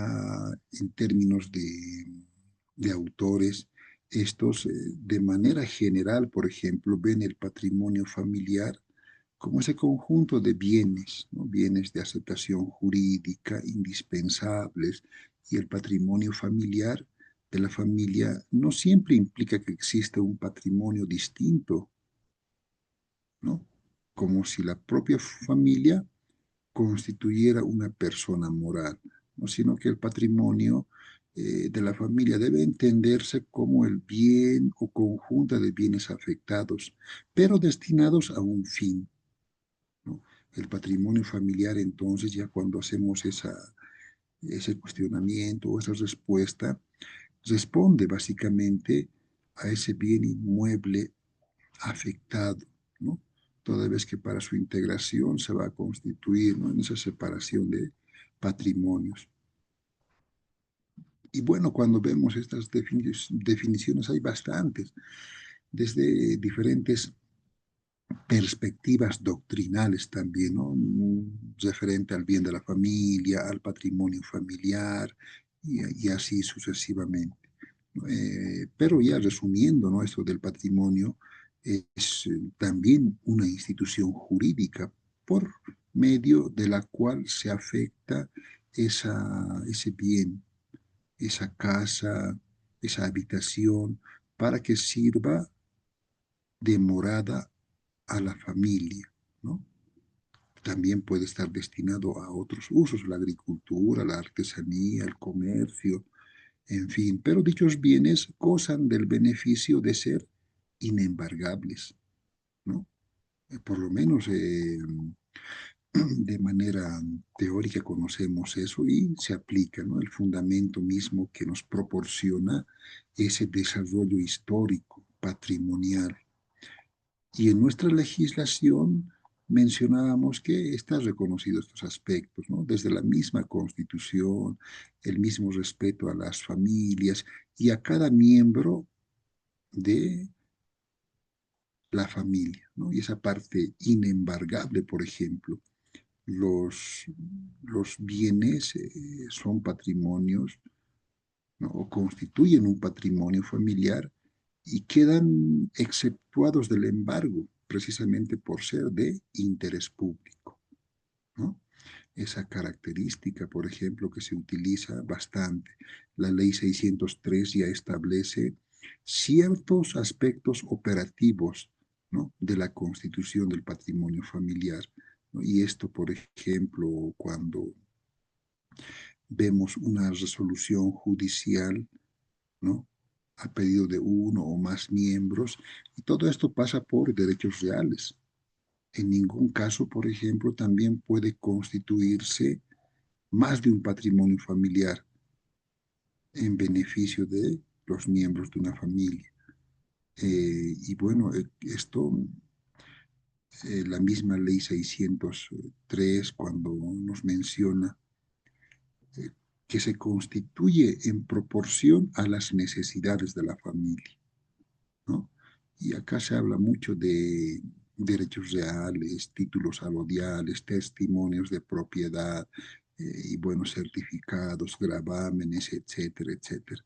en términos de autores, estos de manera general, por ejemplo, ven el patrimonio familiar como ese conjunto de bienes, ¿no? Bienes de aceptación jurídica indispensables, y el patrimonio familiar de la familia no siempre implica que exista un patrimonio distinto, ¿no? Como si la propia familia constituyera una persona moral, ¿no? Sino que el patrimonio de la familia debe entenderse como el bien o conjunto de bienes afectados, pero destinados a un fin, ¿no? El patrimonio familiar, entonces, ya cuando hacemos ese cuestionamiento o esa respuesta, responde básicamente a ese bien inmueble afectado, ¿no? Toda vez que para su integración se va a constituir, ¿no? En esa separación de patrimonios. Y bueno, cuando vemos estas definiciones hay bastantes, desde diferentes perspectivas doctrinales también, ¿no? Referente al bien de la familia, al patrimonio familiar y así sucesivamente. Pero ya resumiendo, ¿no? Esto del patrimonio es también una institución jurídica por medio de la cual se afecta ese bien, esa casa, esa habitación, para que sirva de morada a la familia, ¿no? También puede estar destinado a otros usos, la agricultura, la artesanía, el comercio, en fin, pero dichos bienes gozan del beneficio de ser inembargables, ¿no? Por lo menos de manera teórica conocemos eso y se aplica, ¿no? El fundamento mismo que nos proporciona ese desarrollo histórico, patrimonial. Y en nuestra legislación mencionábamos que están reconocidos estos aspectos, ¿no? Desde la misma Constitución, el mismo respeto a las familias y a cada miembro de la familia, ¿no? Y esa parte inembargable, por ejemplo, los, los bienes son patrimonios, ¿no? O constituyen un patrimonio familiar y quedan exceptuados del embargo precisamente por ser de interés público, ¿no? Esa característica, por ejemplo, que se utiliza bastante. La ley 603 ya establece ciertos aspectos operativos, ¿no?, de la constitución del patrimonio familiar, ¿no? Y esto, por ejemplo, cuando vemos una resolución judicial, ¿no?, a pedido de uno o más miembros, y todo esto pasa por derechos reales. En ningún caso, por ejemplo, también puede constituirse más de un patrimonio familiar en beneficio de los miembros de una familia. Y bueno, la misma ley 603, cuando nos menciona eh, que se constituye en proporción a las necesidades de la familia, ¿no? Y acá se habla mucho de derechos reales, títulos alodiales, testimonios de propiedad, y buenos certificados, gravámenes, etcétera, etcétera.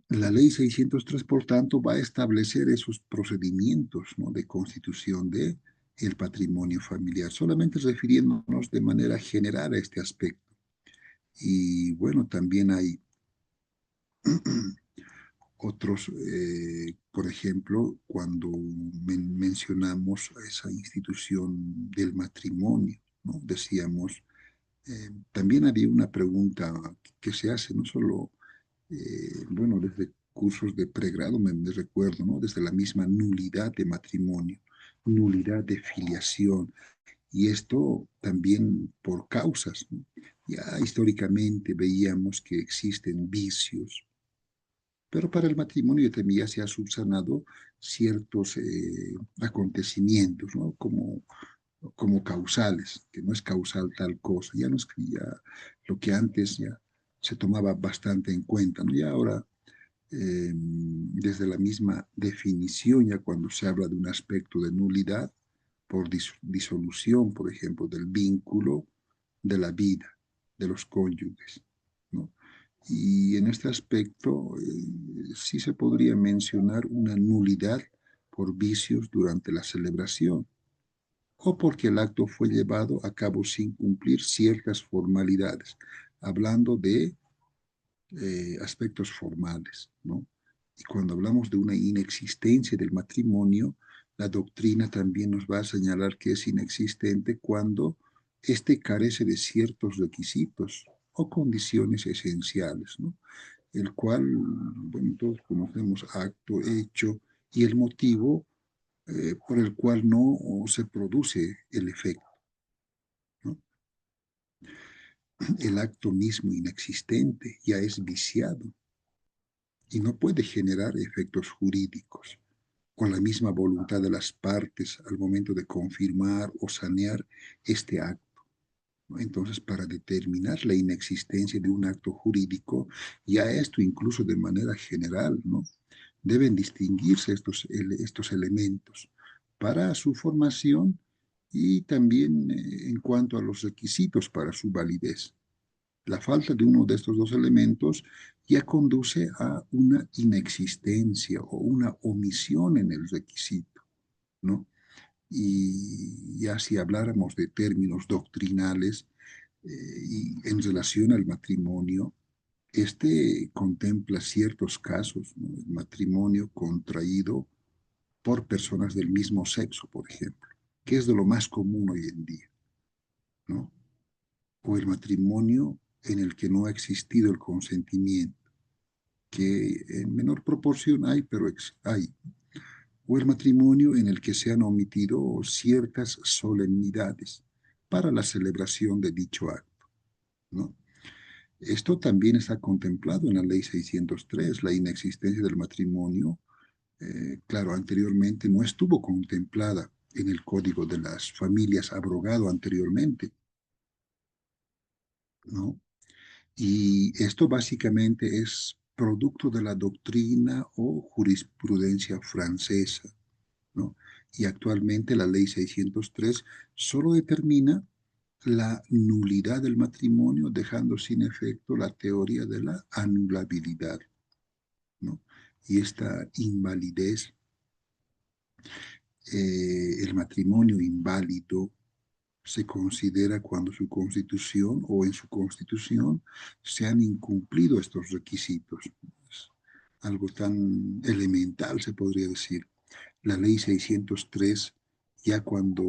La ley 603, por tanto, va a establecer esos procedimientos, ¿no?, de constitución de el patrimonio familiar, solamente refiriéndonos de manera general a este aspecto. Y bueno, también hay otros, por ejemplo, cuando mencionamos a esa institución del matrimonio, ¿no? Decíamos, también había una pregunta que se hace, no solo, bueno, desde cursos de pregrado, me recuerdo, ¿no?, desde la misma nulidad de matrimonio, nulidad de filiación, y esto también por causas, ¿no? Ya históricamente veíamos que existen vicios, pero para el matrimonio también ya se ha subsanado ciertos acontecimientos, ¿no?, como causales, que no es causal tal cosa, ya no es que ya lo que antes ya se tomaba bastante en cuenta, ¿no? Y ahora, desde la misma definición, ya cuando se habla de un aspecto de nulidad por disolución, por ejemplo, del vínculo de la vida de los cónyuges, ¿no? Y en este aspecto, sí se podría mencionar una nulidad por vicios durante la celebración o porque el acto fue llevado a cabo sin cumplir ciertas formalidades, hablando de aspectos formales, ¿no? Y cuando hablamos de una inexistencia del matrimonio, la doctrina también nos va a señalar que es inexistente cuando éste carece de ciertos requisitos o condiciones esenciales, ¿no? El cual, bueno, todos conocemos acto, hecho y el motivo por el cual no se produce el efecto, ¿no? El acto mismo inexistente ya es viciado y no puede generar efectos jurídicos con la misma voluntad de las partes al momento de confirmar o sanear este acto, ¿no? Entonces, para determinar la inexistencia de un acto jurídico, ya esto incluso de manera general, ¿no?, deben distinguirse estos elementos para su formación y también en cuanto a los requisitos para su validez. La falta de uno de estos dos elementos ya conduce a una inexistencia o una omisión en el requisito, ¿no? Y ya si habláramos de términos doctrinales y en relación al matrimonio, este contempla ciertos casos, ¿no? El matrimonio contraído por personas del mismo sexo, por ejemplo, que es de lo más común hoy en día, ¿no? O el matrimonio en el que no ha existido el consentimiento, que en menor proporción hay, pero hay. O el matrimonio en el que se han omitido ciertas solemnidades para la celebración de dicho acto, ¿no? Esto también está contemplado en la ley 603, la inexistencia del matrimonio. Claro, anteriormente no estuvo contemplada en el Código de las Familias abrogado anteriormente, ¿no? Y esto básicamente es producto de la doctrina o jurisprudencia francesa, ¿no? Y actualmente la ley 603 solo determina la nulidad del matrimonio, dejando sin efecto la teoría de la anulabilidad, y esta invalidez, el matrimonio inválido se considera cuando su constitución o en su constitución se han incumplido estos requisitos. Es algo tan elemental, se podría decir. La ley 603, ya cuando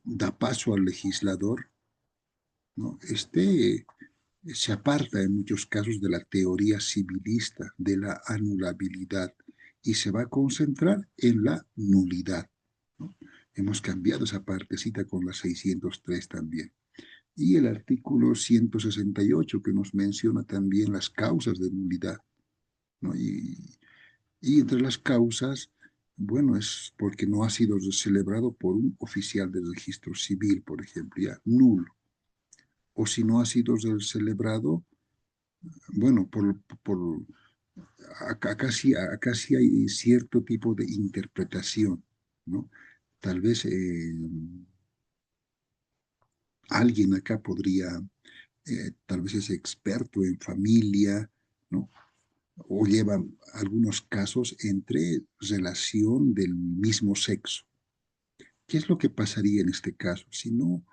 da paso al legislador, ¿no? Se aparta en muchos casos de la teoría civilista, de la anulabilidad, y se va a concentrar en la nulidad, ¿no? Hemos cambiado esa partecita con la 603 también. Y el artículo 168 que nos menciona también las causas de nulidad, ¿no? Y entre las causas, bueno, es porque no ha sido celebrado por un oficial del registro civil, por ejemplo, ya nulo. O si no ha sido celebrado, bueno, acá sí hay cierto tipo de interpretación, ¿no? Tal vez alguien acá podría, tal vez es experto en familia, ¿no? O lleva algunos casos entre relación del mismo sexo. ¿Qué es lo que pasaría en este caso si no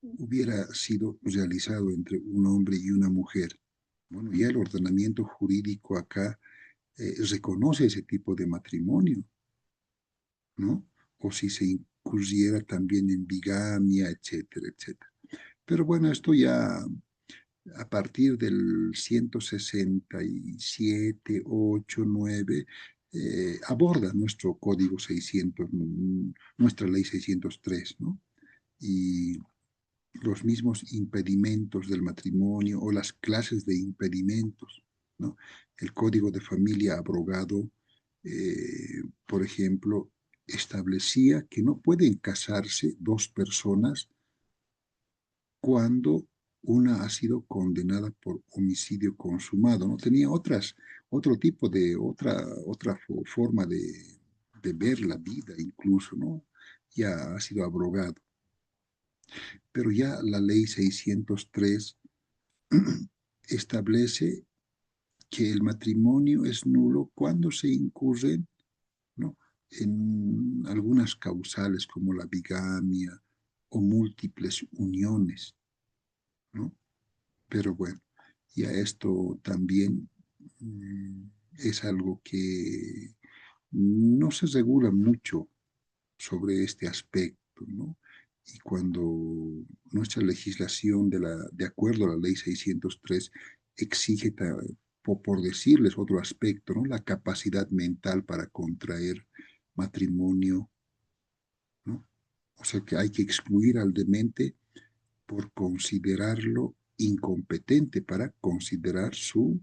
hubiera sido realizado entre un hombre y una mujer? Bueno, ya el ordenamiento jurídico acá reconoce ese tipo de matrimonio, ¿no? O si se incurriera también en bigamia, etcétera, etcétera. Pero bueno, esto ya a partir del 167, 8, 9, aborda nuestro código 600, nuestra ley 603, ¿no? Y los mismos impedimentos del matrimonio o las clases de impedimentos, ¿no? El Código de Familia abrogado, por ejemplo, establecía que no pueden casarse dos personas cuando una ha sido condenada por homicidio consumado, ¿no? Tenía otro tipo de, otra forma de ver la vida incluso, ¿no? Ya ha sido abrogado. Pero ya la ley 603 establece que el matrimonio es nulo cuando se incurren, ¿no? En algunas causales como la bigamia o múltiples uniones, ¿no? Pero bueno, ya esto también mm, es algo que no se regula mucho sobre este aspecto, ¿no? Y cuando nuestra legislación, de acuerdo a la ley 603, exige, por decirles otro aspecto, ¿no? La capacidad mental para contraer matrimonio, ¿no? O sea que hay que excluir al demente por considerarlo incompetente para considerar su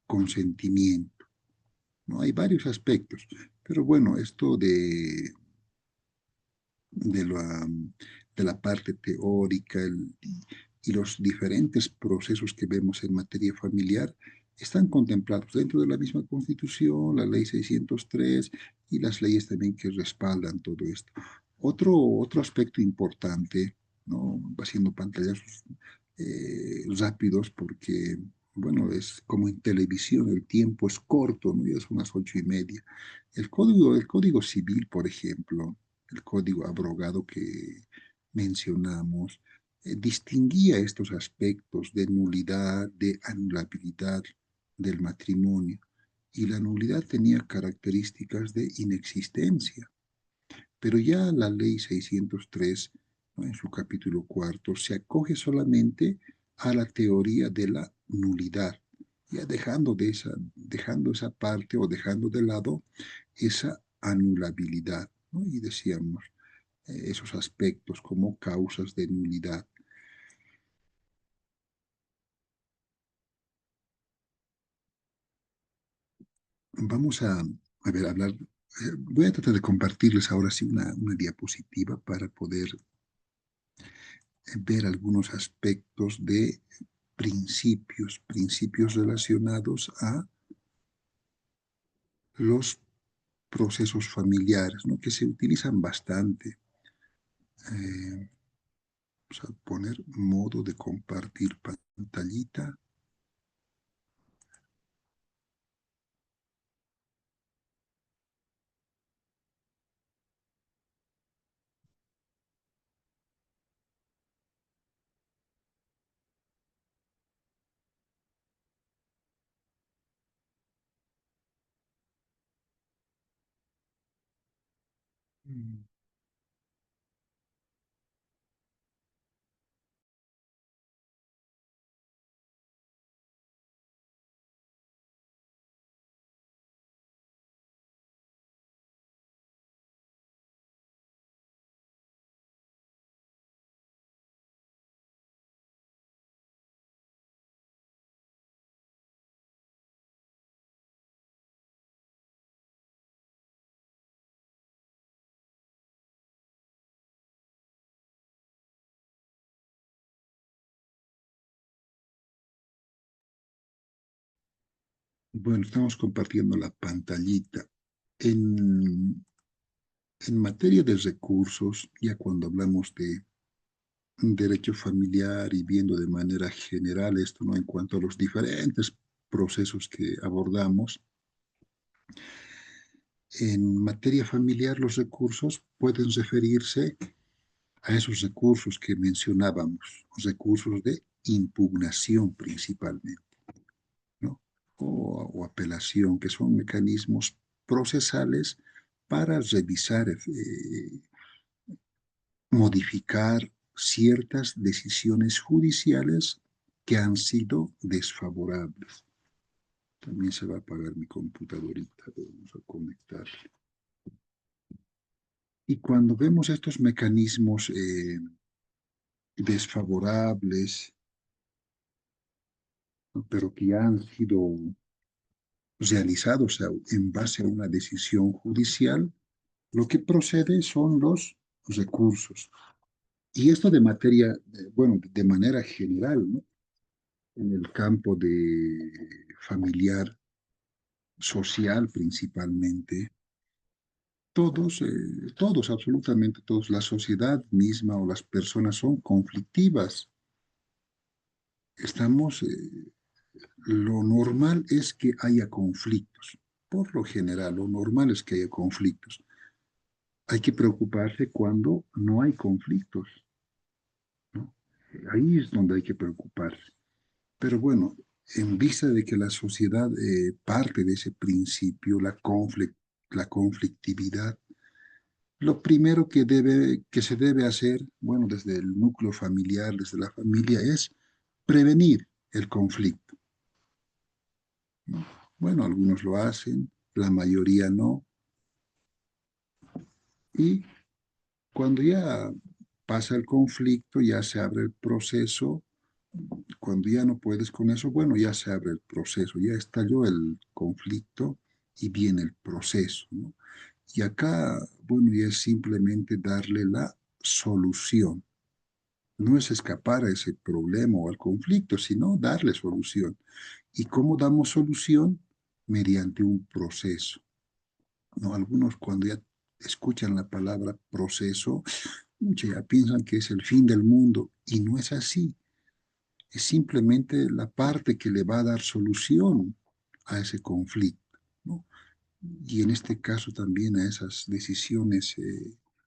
consentimiento, ¿no? Hay varios aspectos, pero bueno, esto de la, de la parte teórica y los diferentes procesos que vemos en materia familiar están contemplados dentro de la misma Constitución, la Ley 603 y las leyes también que respaldan todo esto. Otro aspecto importante, ¿no? Va haciendo pantallazos rápidos porque, bueno, es como en televisión, el tiempo es corto, ¿no? Ya son las 8:30. El código civil, por ejemplo, el código abrogado que mencionamos, distinguía estos aspectos de nulidad, de anulabilidad del matrimonio. Y la nulidad tenía características de inexistencia. Pero ya la ley 603, ¿no? En su capítulo cuarto, se acoge solamente a la teoría de la nulidad, ya dejando esa parte o dejando de lado esa anulabilidad, ¿no? Y decíamos esos aspectos como causas de nulidad. Vamos a ver, hablar, voy a tratar de compartirles ahora sí una diapositiva para poder ver algunos aspectos de principios relacionados a los procesos familiares, ¿no? Que se utilizan bastante. Eh, Vamos a poner modo de compartir pantallita. Bueno, estamos compartiendo la pantallita. En, en materia de recursos, ya cuando hablamos de derecho familiar y viendo de manera general esto, ¿no? En cuanto a los diferentes procesos que abordamos, en materia familiar los recursos pueden referirse a esos recursos que mencionábamos, los recursos de impugnación principalmente, ¿no? O apelación, que son mecanismos procesales para revisar, modificar ciertas decisiones judiciales que han sido desfavorables. También se va a apagar mi computadorita, vamos a conectar. Y cuando vemos estos mecanismos desfavorables, ¿no? Pero que ya han sido realizados en base a una decisión judicial, lo que procede son los recursos. Y esto de materia, bueno, de manera general, ¿no? En el campo de familiar, social principalmente, todos, absolutamente todos, la sociedad misma o las personas son conflictivas. Lo normal es que haya conflictos. Por lo general, lo normal es que haya conflictos. Hay que preocuparse cuando no hay conflictos, ¿no? Ahí es donde hay que preocuparse. Pero bueno, en vista de que la sociedad parte de ese principio, la conflictividad, lo primero que se debe hacer, bueno, desde el núcleo familiar, desde la familia, es prevenir el conflicto, ¿no? Bueno, algunos lo hacen, la mayoría no. Y cuando ya pasa el conflicto, ya se abre el proceso. Cuando ya no puedes con eso, bueno, ya se abre el proceso, ya estalló el conflicto y viene el proceso, ¿no? Y acá, bueno, ya es simplemente darle la solución. No es escapar a ese problema o al conflicto, sino darle solución. ¿Y cómo damos solución? Mediante un proceso, ¿no? Algunos cuando ya escuchan la palabra proceso, ya piensan que es el fin del mundo y no es así. Es simplemente la parte que le va a dar solución a ese conflicto, ¿no? Y en este caso también a esas decisiones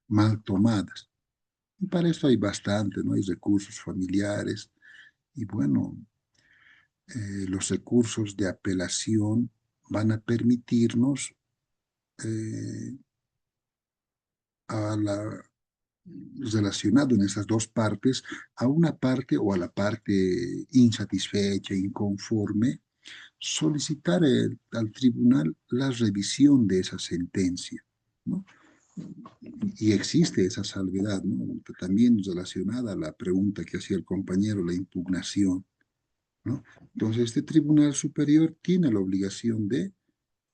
mal tomadas. Y para esto hay bastante, ¿no? Hay recursos familiares y bueno, los recursos de apelación van a permitirnos eh, a la, relacionado en esas dos partes, a una parte o a la parte insatisfecha, inconforme, solicitar al tribunal la revisión de esa sentencia, ¿no? Y existe esa salvedad, ¿no? También relacionada a la pregunta que hacía el compañero, la impugnación, ¿no? Entonces, este tribunal superior tiene la obligación de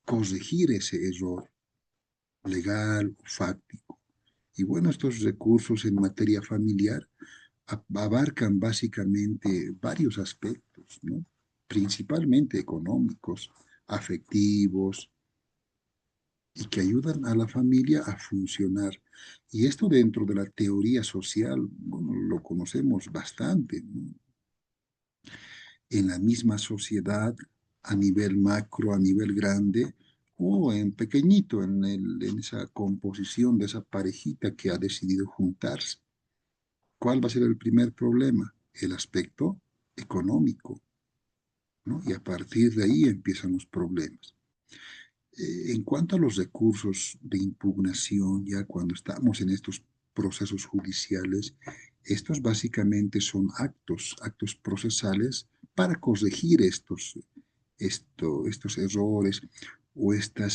corregir ese error legal o fáctico. Y bueno, estos recursos en materia familiar abarcan básicamente varios aspectos, ¿no? Principalmente económicos, afectivos, y que ayudan a la familia a funcionar. Y esto dentro de la teoría social, bueno, lo conocemos bastante, ¿no? En la misma sociedad, a nivel macro, a nivel grande, o en pequeñito, en esa composición de esa parejita que ha decidido juntarse. ¿Cuál va a ser el primer problema? El aspecto económico, ¿no? Y a partir de ahí empiezan los problemas. En cuanto a los recursos de impugnación, ya cuando estamos en estos procesos judiciales, estos básicamente son actos procesales para corregir estos errores o esta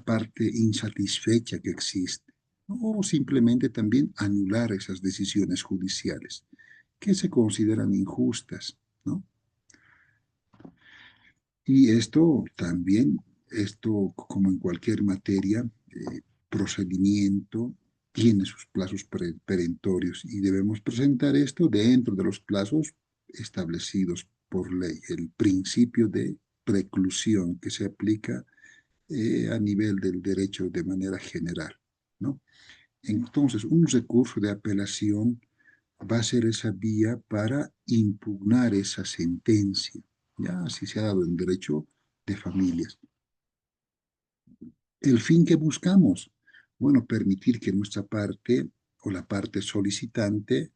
parte insatisfecha que existe, ¿no? O simplemente también anular esas decisiones judiciales que se consideran injustas, ¿no? Y esto también, esto como en cualquier materia, procedimiento, tiene sus plazos perentorios y debemos presentar esto dentro de los plazos establecidos por ley, el principio de preclusión que se aplica a nivel del derecho de manera general, ¿no? Entonces, un recurso de apelación va a ser esa vía para impugnar esa sentencia. Ya así se ha dado en derecho de familias. El fin que buscamos, bueno, permitir que nuestra parte o la parte solicitante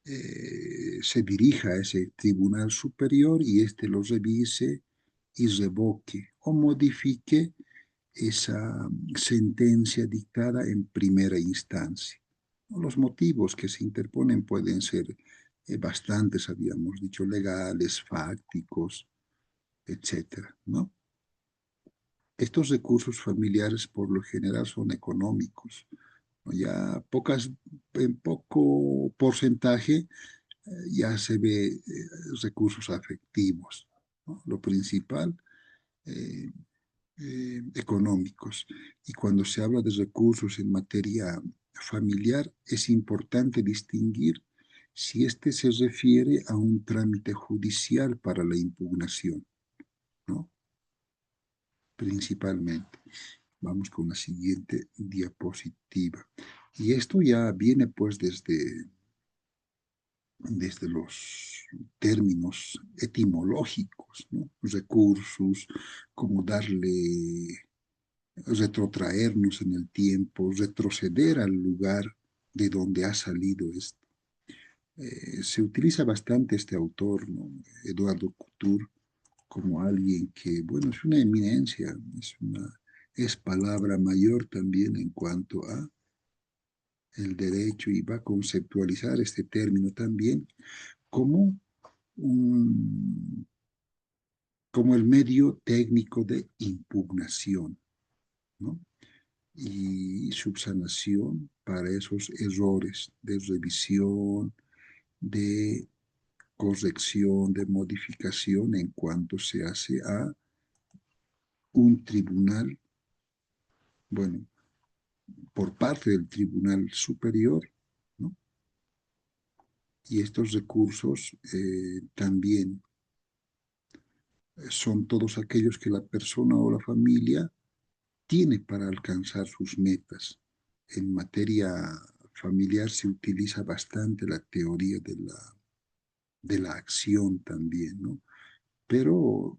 se dirija a ese tribunal superior y éste lo revise y revoque o modifique esa sentencia dictada en primera instancia. Los motivos que se interponen pueden ser bastantes, habíamos dicho, legales, fácticos, etcétera, ¿no? Estos recursos familiares por lo general son económicos, ¿no? Ya en poco porcentaje ya se ve recursos afectivos, ¿no? Lo principal, eh, económicos. Y cuando se habla de recursos en materia familiar, es importante distinguir si este se refiere a un trámite judicial para la impugnación, ¿no? Principalmente. Vamos con la siguiente diapositiva. Y esto ya viene pues desde los términos etimológicos, ¿no? Recursos, como retrotraernos en el tiempo, retroceder al lugar de donde ha salido esto. Se utiliza bastante este autor, ¿no? Eduardo Couture, como alguien que, bueno, es una eminencia, es palabra mayor también en cuanto a el derecho y va a conceptualizar este término también como un, como el medio técnico de impugnación, ¿no? Y subsanación para esos errores de revisión, de corrección, de modificación en cuanto se hace a un tribunal, bueno, por parte del tribunal superior, ¿no? Y estos recursos también son todos aquellos que la persona o la familia tiene para alcanzar sus metas. En materia familiar se utiliza bastante la teoría de la acción también, ¿no? Pero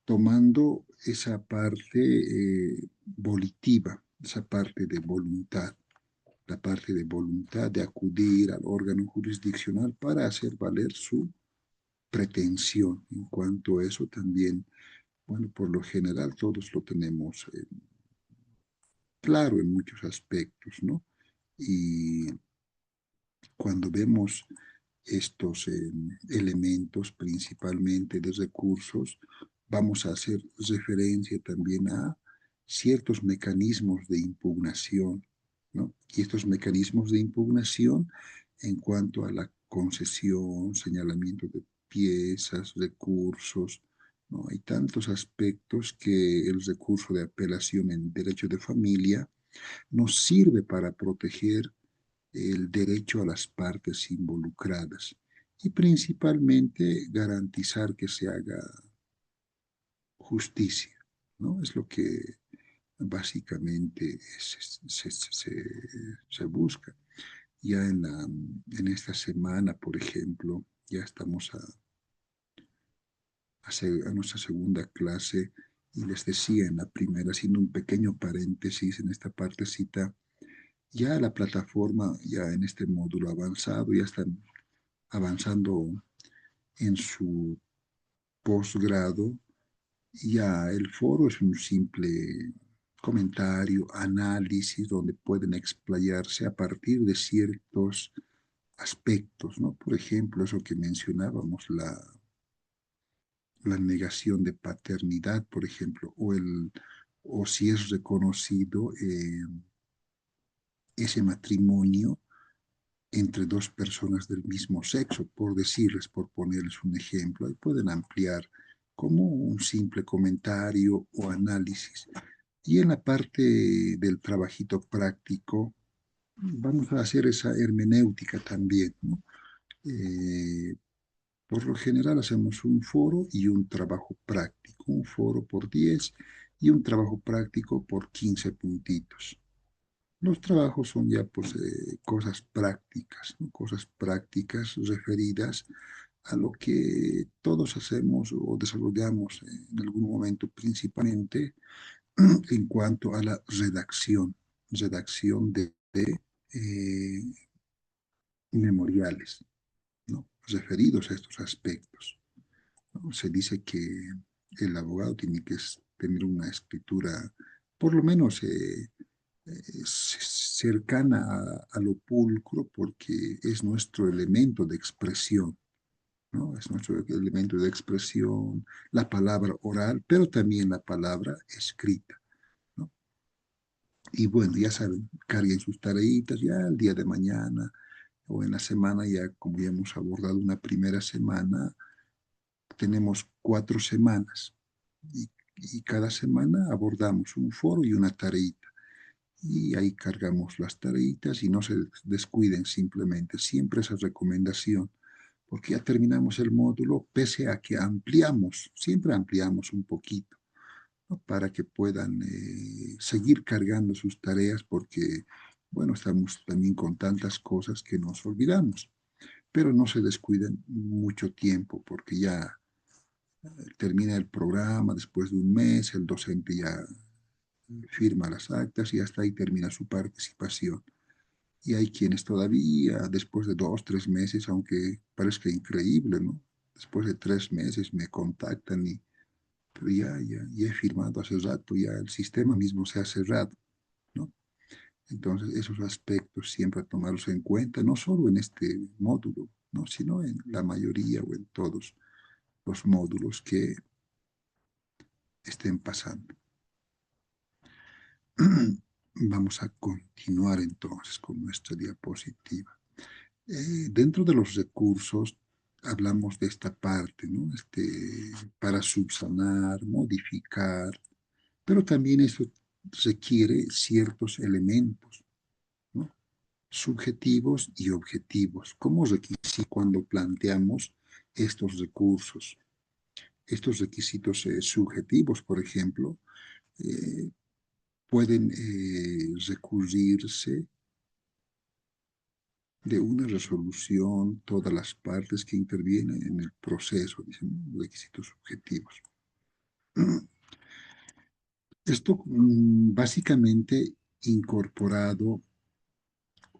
tomando esa parte volitiva, esa parte de voluntad, la parte de voluntad de acudir al órgano jurisdiccional para hacer valer su pretensión. En cuanto a eso también, bueno, por lo general todos lo tenemos claro en muchos aspectos, ¿no? Y cuando vemos estos elementos principalmente de recursos, vamos a hacer referencia también a ciertos mecanismos de impugnación, ¿no? Y estos mecanismos de impugnación en cuanto a la concesión, señalamiento de piezas, recursos, ¿no? Hay tantos aspectos que el recurso de apelación en derecho de familia nos sirve para proteger el derecho a las partes involucradas y principalmente garantizar que se haga justicia, ¿no? Es lo que básicamente se busca. Ya en esta semana, por ejemplo, ya estamos a nuestra segunda clase y les decía en la primera, haciendo un pequeño paréntesis en esta partecita, ya la plataforma, ya en este módulo avanzado, ya están avanzando en su posgrado, ya el foro es un simple comentario, análisis, donde pueden explayarse a partir de ciertos aspectos, ¿no? Por ejemplo, eso que mencionábamos, la negación de paternidad, por ejemplo, o si es reconocido ese matrimonio entre dos personas del mismo sexo, por decirles, por ponerles un ejemplo, y pueden ampliar como un simple comentario o análisis. Y en la parte del trabajito práctico, vamos a hacer esa hermenéutica también, ¿no? Eh, por lo general hacemos un foro y un trabajo práctico, un foro por 10 y un trabajo práctico por 15 puntitos. Los trabajos son ya pues cosas prácticas, ¿no? Cosas prácticas referidas a lo que todos hacemos o desarrollamos en algún momento, principalmente en cuanto a la redacción de eh, memoriales, ¿no? Referidos a estos aspectos, ¿no? Se dice que el abogado tiene que tener una escritura, por lo menos cercana a lo pulcro, porque es nuestro elemento de expresión, ¿no? Es nuestro elemento de expresión, la palabra oral, pero también la palabra escrita, ¿no? Y bueno, ya saben, carguen sus tareitas ya el día de mañana o en la semana, ya como ya hemos abordado una primera semana, tenemos 4 semanas y cada semana abordamos un foro y una tareita. Y ahí cargamos las tareitas y no se descuiden simplemente, siempre esa recomendación, porque ya terminamos el módulo, pese a que ampliamos, siempre ampliamos un poquito, ¿no? Para que puedan seguir cargando sus tareas, porque, bueno, estamos también con tantas cosas que nos olvidamos, pero no se descuiden mucho tiempo, porque ya termina el programa después de un mes, el docente ya firma las actas y hasta ahí termina su participación. Y hay quienes todavía, después de 2, 3 meses, aunque parezca increíble, ¿no? Después de 3 meses me contactan y, pero ya he firmado hace rato, ya el sistema mismo se ha cerrado, ¿no? Entonces, esos aspectos siempre a tomarlos en cuenta, no solo en este módulo, ¿no? Sino en la mayoría o en todos los módulos que estén pasando. Vamos a continuar entonces con nuestra diapositiva. Dentro de los recursos hablamos de esta parte, ¿no? Para subsanar, modificar, pero también eso requiere ciertos elementos, ¿no? Subjetivos y objetivos. ¿Cómo requisitos cuando planteamos estos recursos? Estos requisitos subjetivos, por ejemplo, eh, pueden recurrirse de una resolución todas las partes que intervienen en el proceso, dicen requisitos subjetivos. Esto básicamente incorporado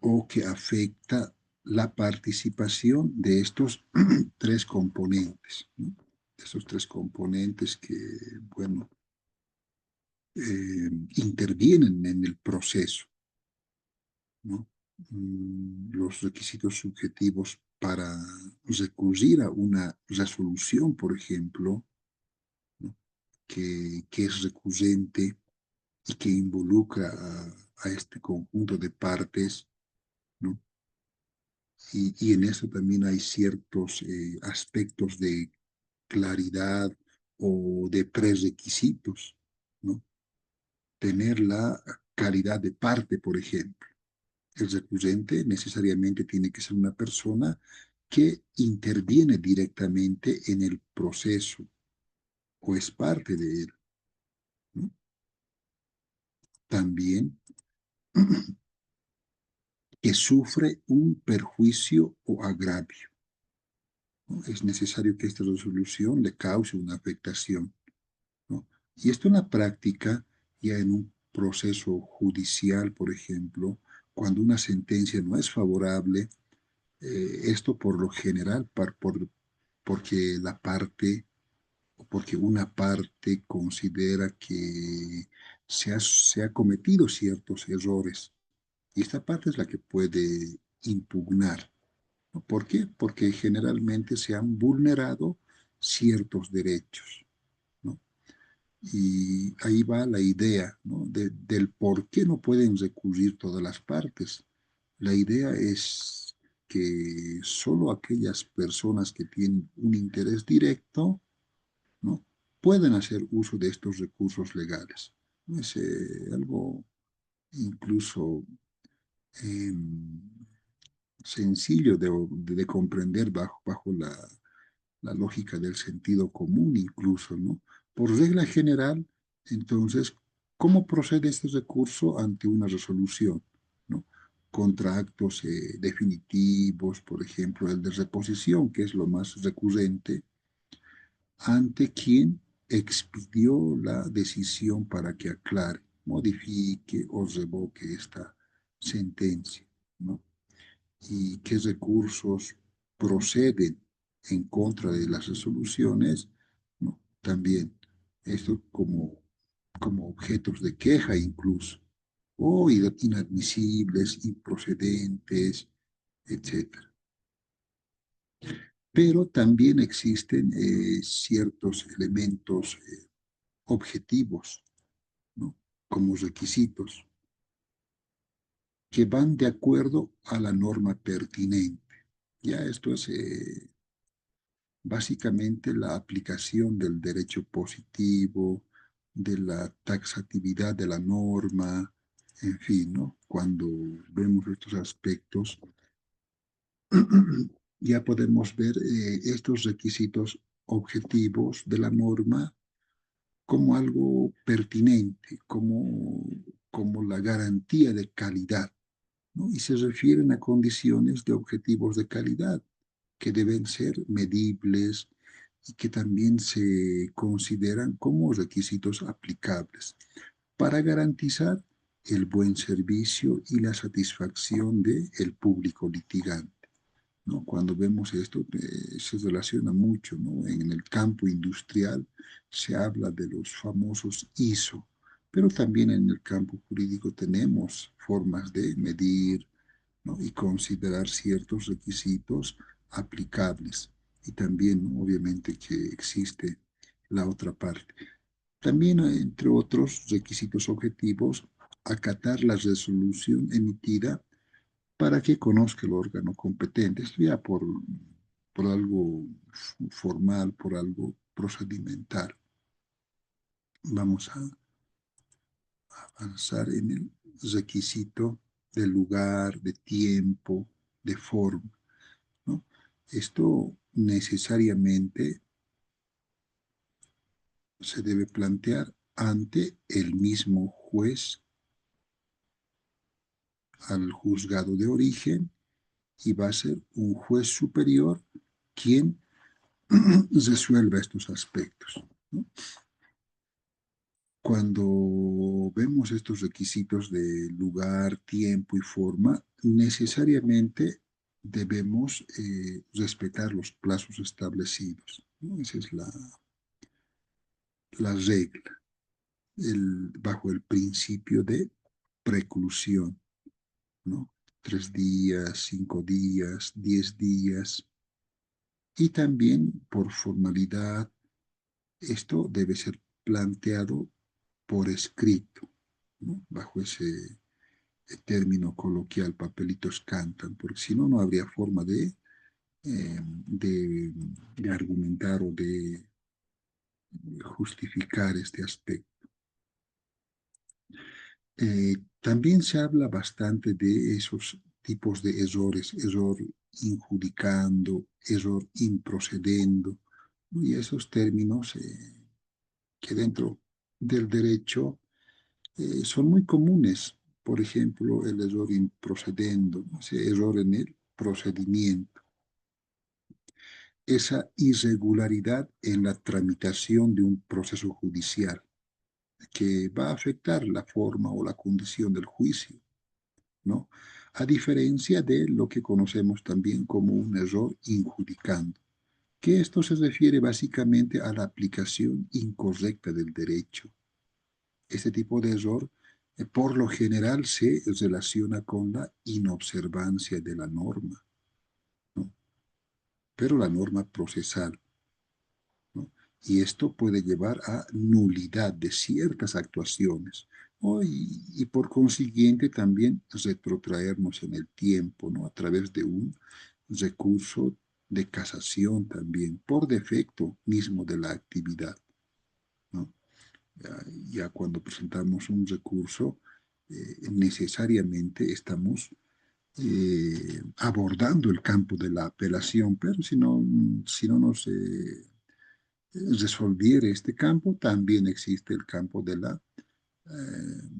o que afecta la participación de estos 3 componentes, ¿no? Estos 3 componentes que, bueno, intervienen en el proceso, ¿no? Los requisitos subjetivos para recurrir a una resolución, por ejemplo, ¿no? que es recurrente y que involucra a este conjunto de partes, ¿no? Y en eso también hay ciertos aspectos de claridad o de prerequisitos, ¿no? Tener la calidad de parte, por ejemplo. El recurrente necesariamente tiene que ser una persona que interviene directamente en el proceso o es parte de él, ¿no? También que sufre un perjuicio o agravio, ¿no? Es necesario que esta resolución le cause una afectación, ¿no? Y esto en la práctica, ya en un proceso judicial, por ejemplo, cuando una sentencia no es favorable, esto por lo general, porque la parte porque una parte considera que se ha cometido ciertos errores y esta parte es la que puede impugnar, ¿no? ¿Por qué? Porque generalmente se han vulnerado ciertos derechos, ¿no? Y ahí va la idea, ¿no? Del por qué no pueden recurrir todas las partes. La idea es que solo aquellas personas que tienen un interés directo, ¿no? pueden hacer uso de estos recursos legales. ¿No? Es algo incluso eh, sencillo de comprender bajo la lógica del sentido común incluso, ¿no? Por regla general, entonces, ¿cómo procede este recurso ante una resolución, ¿no? Contra actos definitivos, por ejemplo, el de reposición, que es lo más recurrente, ante quien expidió la decisión para que aclare, modifique o revoque esta sentencia, ¿no? Y qué recursos proceden en contra de las resoluciones, ¿no? También esto como objetos de queja incluso, o inadmisibles, improcedentes, etcétera. Pero también existen ciertos elementos objetivos, ¿no? Como requisitos que van de acuerdo a la norma pertinente. Ya esto es básicamente la aplicación del derecho positivo, de la taxatividad de la norma, en fin, ¿no? Cuando vemos estos aspectos, ya podemos ver estos requisitos objetivos de la norma como algo pertinente, como la garantía de calidad, ¿no? Y se refieren a condiciones de objetivos de calidad que deben ser medibles y que también se consideran como requisitos aplicables para garantizar el buen servicio y la satisfacción del público litigante, ¿no? Cuando vemos esto, se relaciona mucho, ¿no? En el campo industrial se habla de los famosos ISO, pero también en el campo jurídico tenemos formas de medir, ¿no? y considerar ciertos requisitos aplicables. Y también, ¿no? obviamente, que existe la otra parte. También, entre otros requisitos objetivos, acatar la resolución emitida para que conozca el órgano competente. Esto ya por algo formal, por algo procedimental. Vamos a avanzar en el requisito de lugar, de tiempo, de forma, ¿no? Esto necesariamente se debe plantear ante el mismo juez al juzgado de origen y va a ser un juez superior quien resuelva estos aspectos, ¿no? Cuando vemos estos requisitos de lugar, tiempo y forma, necesariamente debemos respetar los plazos establecidos, ¿no? Esa es la regla, bajo el principio de preclusión, ¿no? 3 días, 5 días, 10 días. Y también por formalidad, esto debe ser planteado por escrito, ¿no? Bajo ese término coloquial, papelitos cantan, porque si no, no habría forma de argumentar o de justificar este aspecto. También se habla bastante de esos tipos de errores, error injudicando, error improcedendo, ¿no? Y esos términos que dentro del derecho son muy comunes. Por ejemplo, el error improcedendo, ese error en el procedimiento, esa irregularidad en la tramitación de un proceso judicial que va a afectar la forma o la condición del juicio, ¿no? A diferencia de lo que conocemos también como un error injudicando. que esto se refiere básicamente a la aplicación incorrecta del derecho. Este tipo de error, por lo general, se relaciona con la inobservancia de la norma, ¿no? Pero la norma procesal, ¿no? Y esto puede llevar a nulidad de ciertas actuaciones, ¿no? Y por consiguiente también retrotraernos en el tiempo, ¿no? A través de un recurso de casación también, por defecto mismo de la actividad, ¿no? Ya cuando presentamos un recurso, necesariamente estamos abordando el campo de la apelación, pero si no nos resolviera este campo, también existe el campo de la eh,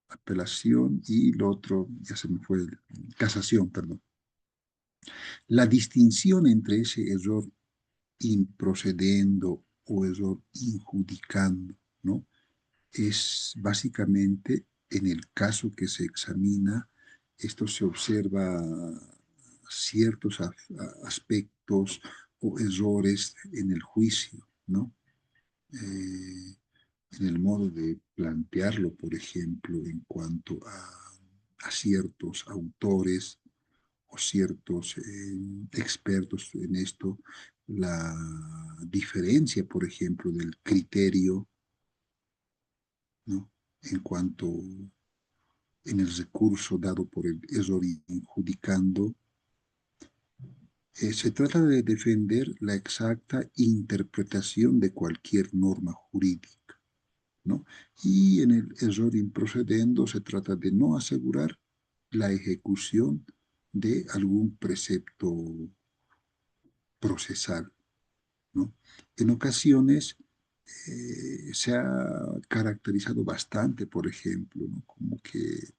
apelación y lo otro, ya se me fue, casación, perdón. La distinción entre ese error improcedendo o error injudicando, ¿no? Es básicamente en el caso que se examina, esto se observa ciertos aspectos o errores en el juicio, ¿no? En el modo de plantearlo, por ejemplo, en cuanto a ciertos autores o ciertos expertos en esto, la diferencia, por ejemplo, del criterio, ¿no? En cuanto en el recurso dado por el error injudicando, se trata de defender la exacta interpretación de cualquier norma jurídica, ¿no? Y en el error improcedendo se trata de no asegurar la ejecución de algún precepto procesal, ¿no? En ocasiones se ha caracterizado bastante, por ejemplo, ¿no? Como que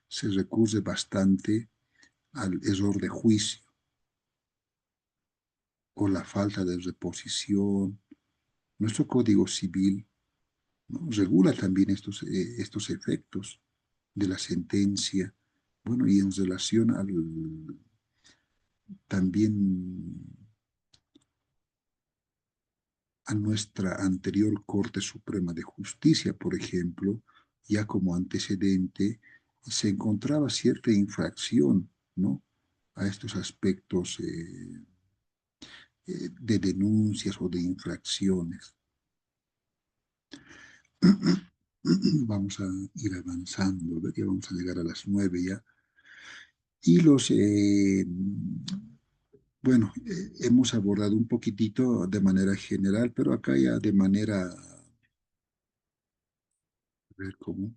se recurre bastante al error de juicio o la falta de reposición. Nuestro Código Civil, ¿no? Regula también estos efectos de la sentencia. Bueno, y en relación al también a nuestra anterior Corte Suprema de Justicia, por ejemplo, ya como antecedente, se encontraba cierta infracción, ¿no? A estos aspectos de denuncias o de infracciones. Vamos a ir avanzando, ¿ver? Ya vamos a llegar a las 9 ya. Y bueno, hemos abordado un poquitito de manera general, pero acá ya de manera, a ver cómo,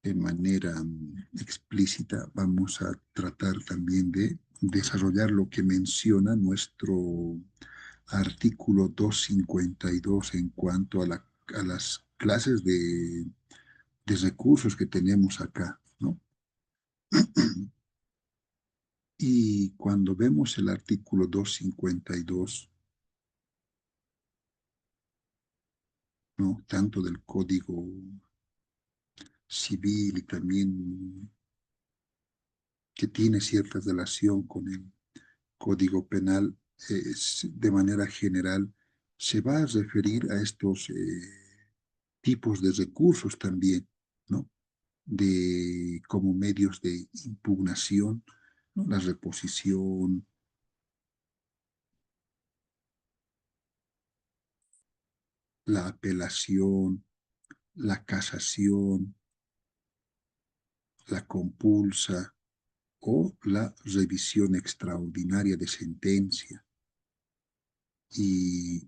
de manera explícita vamos a tratar también de desarrollar lo que menciona nuestro artículo 252 en cuanto a las clases de recursos que tenemos acá, ¿no? Y cuando vemos el artículo 252, ¿no? Tanto del Código Civil y también que tiene cierta relación con el Código Penal, de manera general, se va a referir a estos tipos de recursos también, ¿no? De, como medios de impugnación, ¿no? La reposición, la apelación, la casación, la compulsa o la revisión extraordinaria de sentencia. Y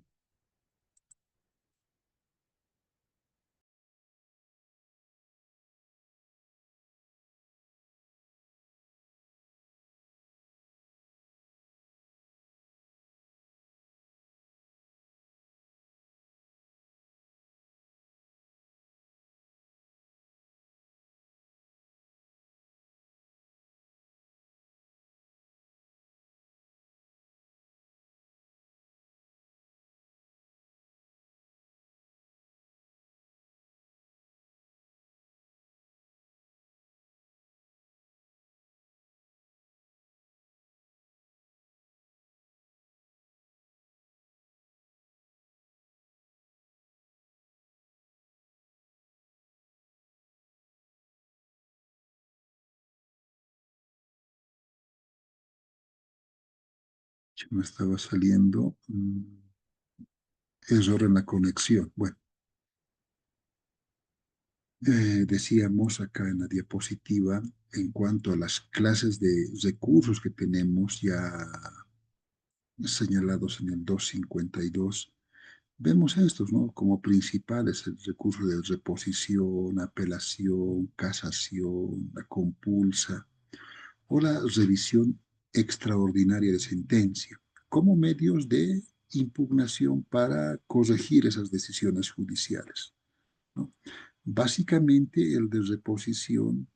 Me estaba saliendo error en la conexión. Bueno, decíamos acá en la diapositiva, en cuanto a las clases de recursos que tenemos ya señalados en el 252, vemos estos, ¿no? Como principales, el recurso de reposición, apelación, casación, la compulsa o la revisión extraordinaria de sentencia, como medios de impugnación para corregir esas decisiones judiciales, ¿no? Básicamente, el de reposición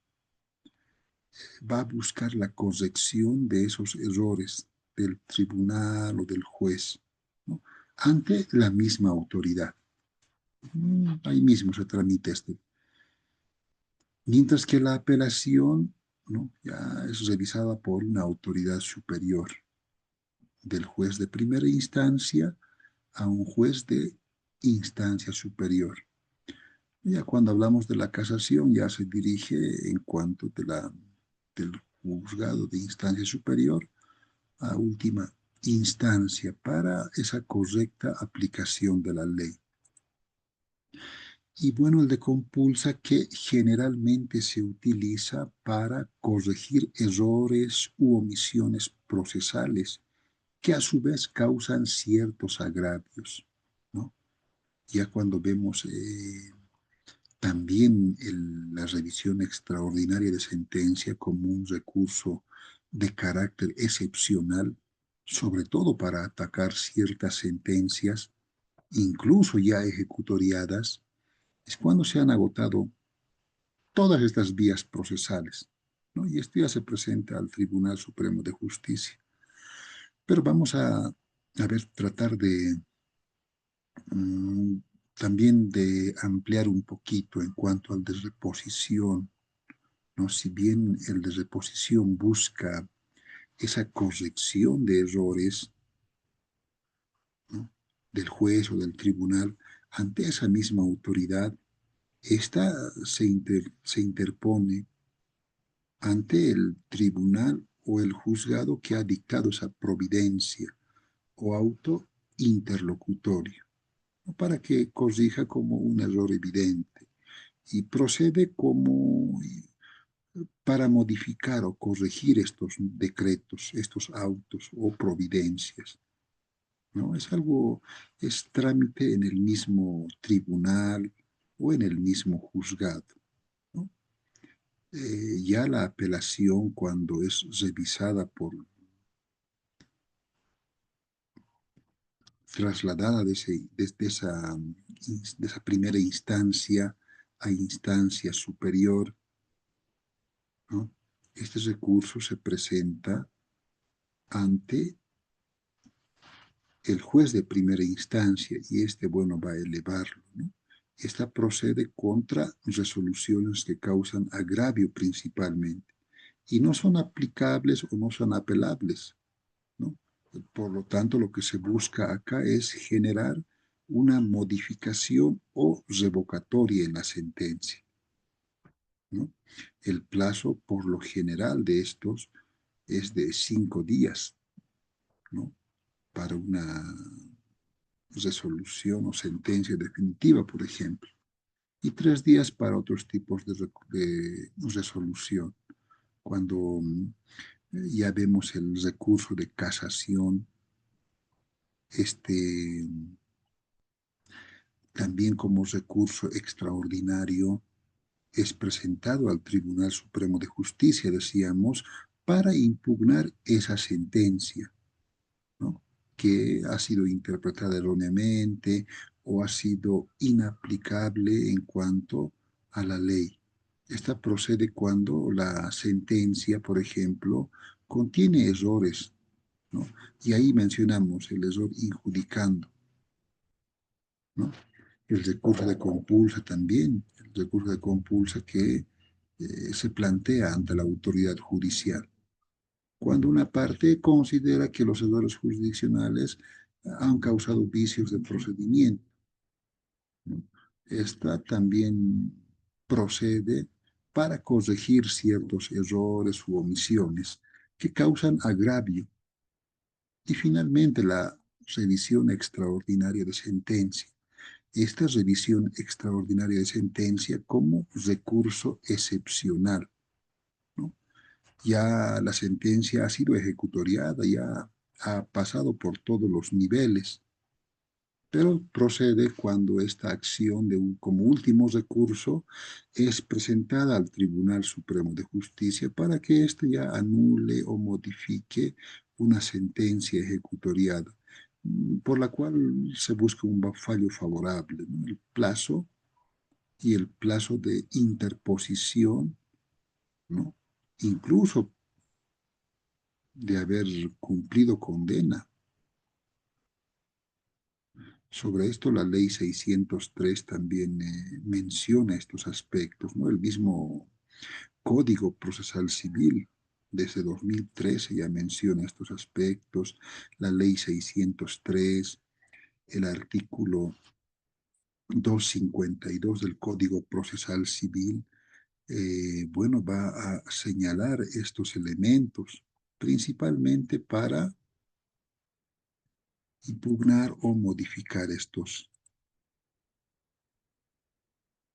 va a buscar la corrección de esos errores del tribunal o del juez, ¿no? Ante la misma autoridad. Ahí mismo se tramita este. Mientras que la apelación, ¿no?, ya es revisada por una autoridad superior, del juez de primera instancia a un juez de instancia superior. Ya cuando hablamos de la casación, ya se dirige en cuanto del juzgado de instancia superior a última instancia para esa correcta aplicación de la ley. Y bueno, el de compulsa que generalmente se utiliza para corregir errores u omisiones procesales que a su vez causan ciertos agravios, ¿no? Ya cuando vemos también la revisión extraordinaria de sentencia como un recurso de carácter excepcional, sobre todo para atacar ciertas sentencias, incluso ya ejecutoriadas, es cuando se han agotado todas estas vías procesales, ¿no? Y esto ya se presenta al Tribunal Supremo de Justicia. Pero vamos a ver, tratar de mm, también de ampliar un poquito en cuanto al de reposición, ¿no? Si bien el de reposición busca esa corrección de errores, ¿no?, del juez o del tribunal ante esa misma autoridad, esta se interpone ante el tribunal o el juzgado que ha dictado esa providencia o auto interlocutorio, ¿no?, para que corrija como un error evidente y procede como para modificar o corregir estos decretos, estos autos o providencias, ¿no? Es trámite en el mismo tribunal o en el mismo juzgado, ¿no? Ya la apelación, cuando es revisada trasladada de esa primera instancia a instancia superior, ¿no?, este recurso se presenta ante el juez de primera instancia y este, bueno, va a elevarlo, ¿no? Esta procede contra resoluciones que causan agravio principalmente y no son aplicables o no son apelables, ¿no? Por lo tanto, lo que se busca acá es generar una modificación o revocatoria en la sentencia, ¿no? El plazo, por lo general, de estos es de 5 días, ¿no?, para una resolución o sentencia definitiva, por ejemplo, y 3 días para otros tipos de resolución. Cuando ya vemos el recurso de casación, este también como recurso extraordinario es presentado al Tribunal Supremo de Justicia, decíamos, para impugnar esa sentencia, ¿no?, que ha sido interpretada erróneamente o ha sido inaplicable en cuanto a la ley. Esta procede cuando la sentencia, por ejemplo, contiene errores, ¿no? Y ahí mencionamos el error injudicando, ¿no? El recurso de compulsa también, el recurso de compulsa que se plantea ante la autoridad judicial cuando una parte considera que los errores jurisdiccionales han causado vicios de procedimiento, ¿no? Esta también procede para corregir ciertos errores u omisiones que causan agravio Y finalmente la revisión extraordinaria de sentencia. Esta revisión extraordinaria de sentencia como recurso excepcional, ¿no? Ya la sentencia ha sido ejecutoriada, ya ha pasado por todos los niveles, pero procede cuando esta acción como último recurso es presentada al Tribunal Supremo de Justicia para que éste ya anule o modifique una sentencia ejecutoriada, por la cual se busca un fallo favorable, ¿no? El plazo y el plazo de interposición, ¿no? Incluso de haber cumplido condena. Sobre esto, la ley 603 también menciona estos aspectos, ¿no? El mismo Código Procesal Civil desde 2013 ya menciona estos aspectos. La ley 603, el artículo 252 del Código Procesal Civil, bueno, va a señalar estos elementos, principalmente para impugnar o modificar estos.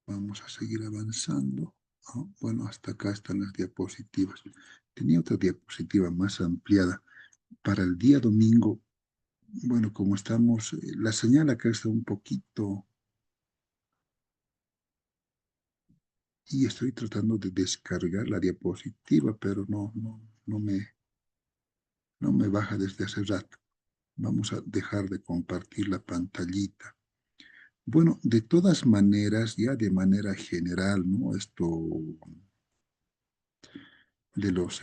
Vamos a seguir avanzando. ¿No? Bueno, hasta acá están las diapositivas. Tenía otra diapositiva más ampliada. Para el día domingo, bueno, como estamos, la señal acá está un poquito y estoy tratando de descargar la diapositiva, pero no me baja desde hace rato. Vamos a dejar de compartir la pantallita. Bueno, de todas maneras, ya de manera general, ¿no? Esto de los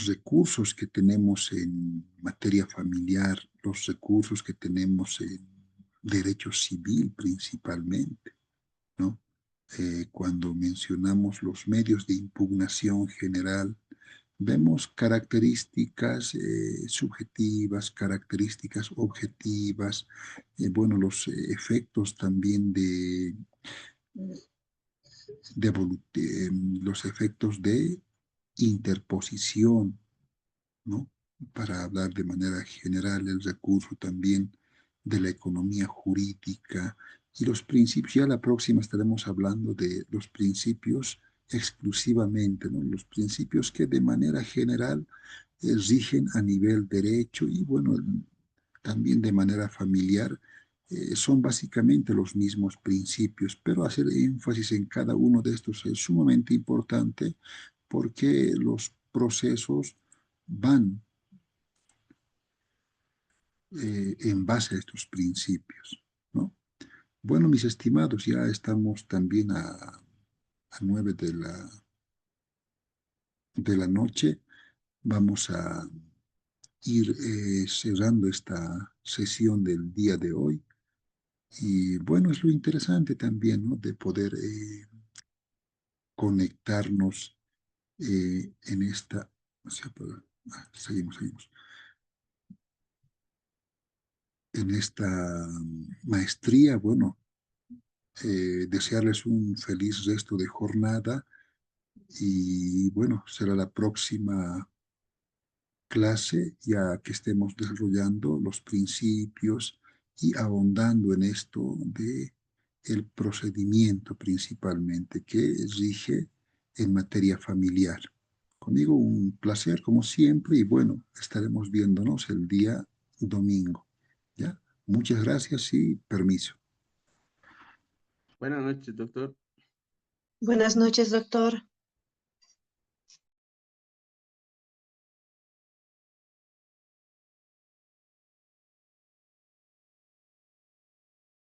recursos que tenemos en materia familiar, los recursos que tenemos en derecho civil principalmente, ¿no? Cuando mencionamos los medios de impugnación general, vemos características subjetivas, características objetivas, bueno, los efectos también los efectos de interposición, ¿no? Para hablar de manera general, el recurso también de la economía jurídica y los principios. Ya la próxima estaremos hablando de los principios exclusivamente, ¿no? Los principios que de manera general rigen a nivel derecho y, bueno, también de manera familiar. Son básicamente los mismos principios, pero hacer énfasis en cada uno de estos es sumamente importante porque los procesos van en base a estos principios, ¿no? Bueno, mis estimados, ya estamos también a 9 de la noche. Vamos a ir cerrando esta sesión del día de hoy. Y bueno, es lo interesante también, ¿no? De poder conectarnos en esta... O sea, seguimos. En esta maestría, bueno, desearles un feliz resto de jornada y bueno, será la próxima clase ya que estemos desarrollando los principios y ahondando en esto de el procedimiento principalmente que rige en materia familiar. Conmigo un placer como siempre y bueno, estaremos viéndonos el día domingo. ¿Ya? Muchas gracias y permiso. Buenas noches, doctor. Buenas noches, doctor.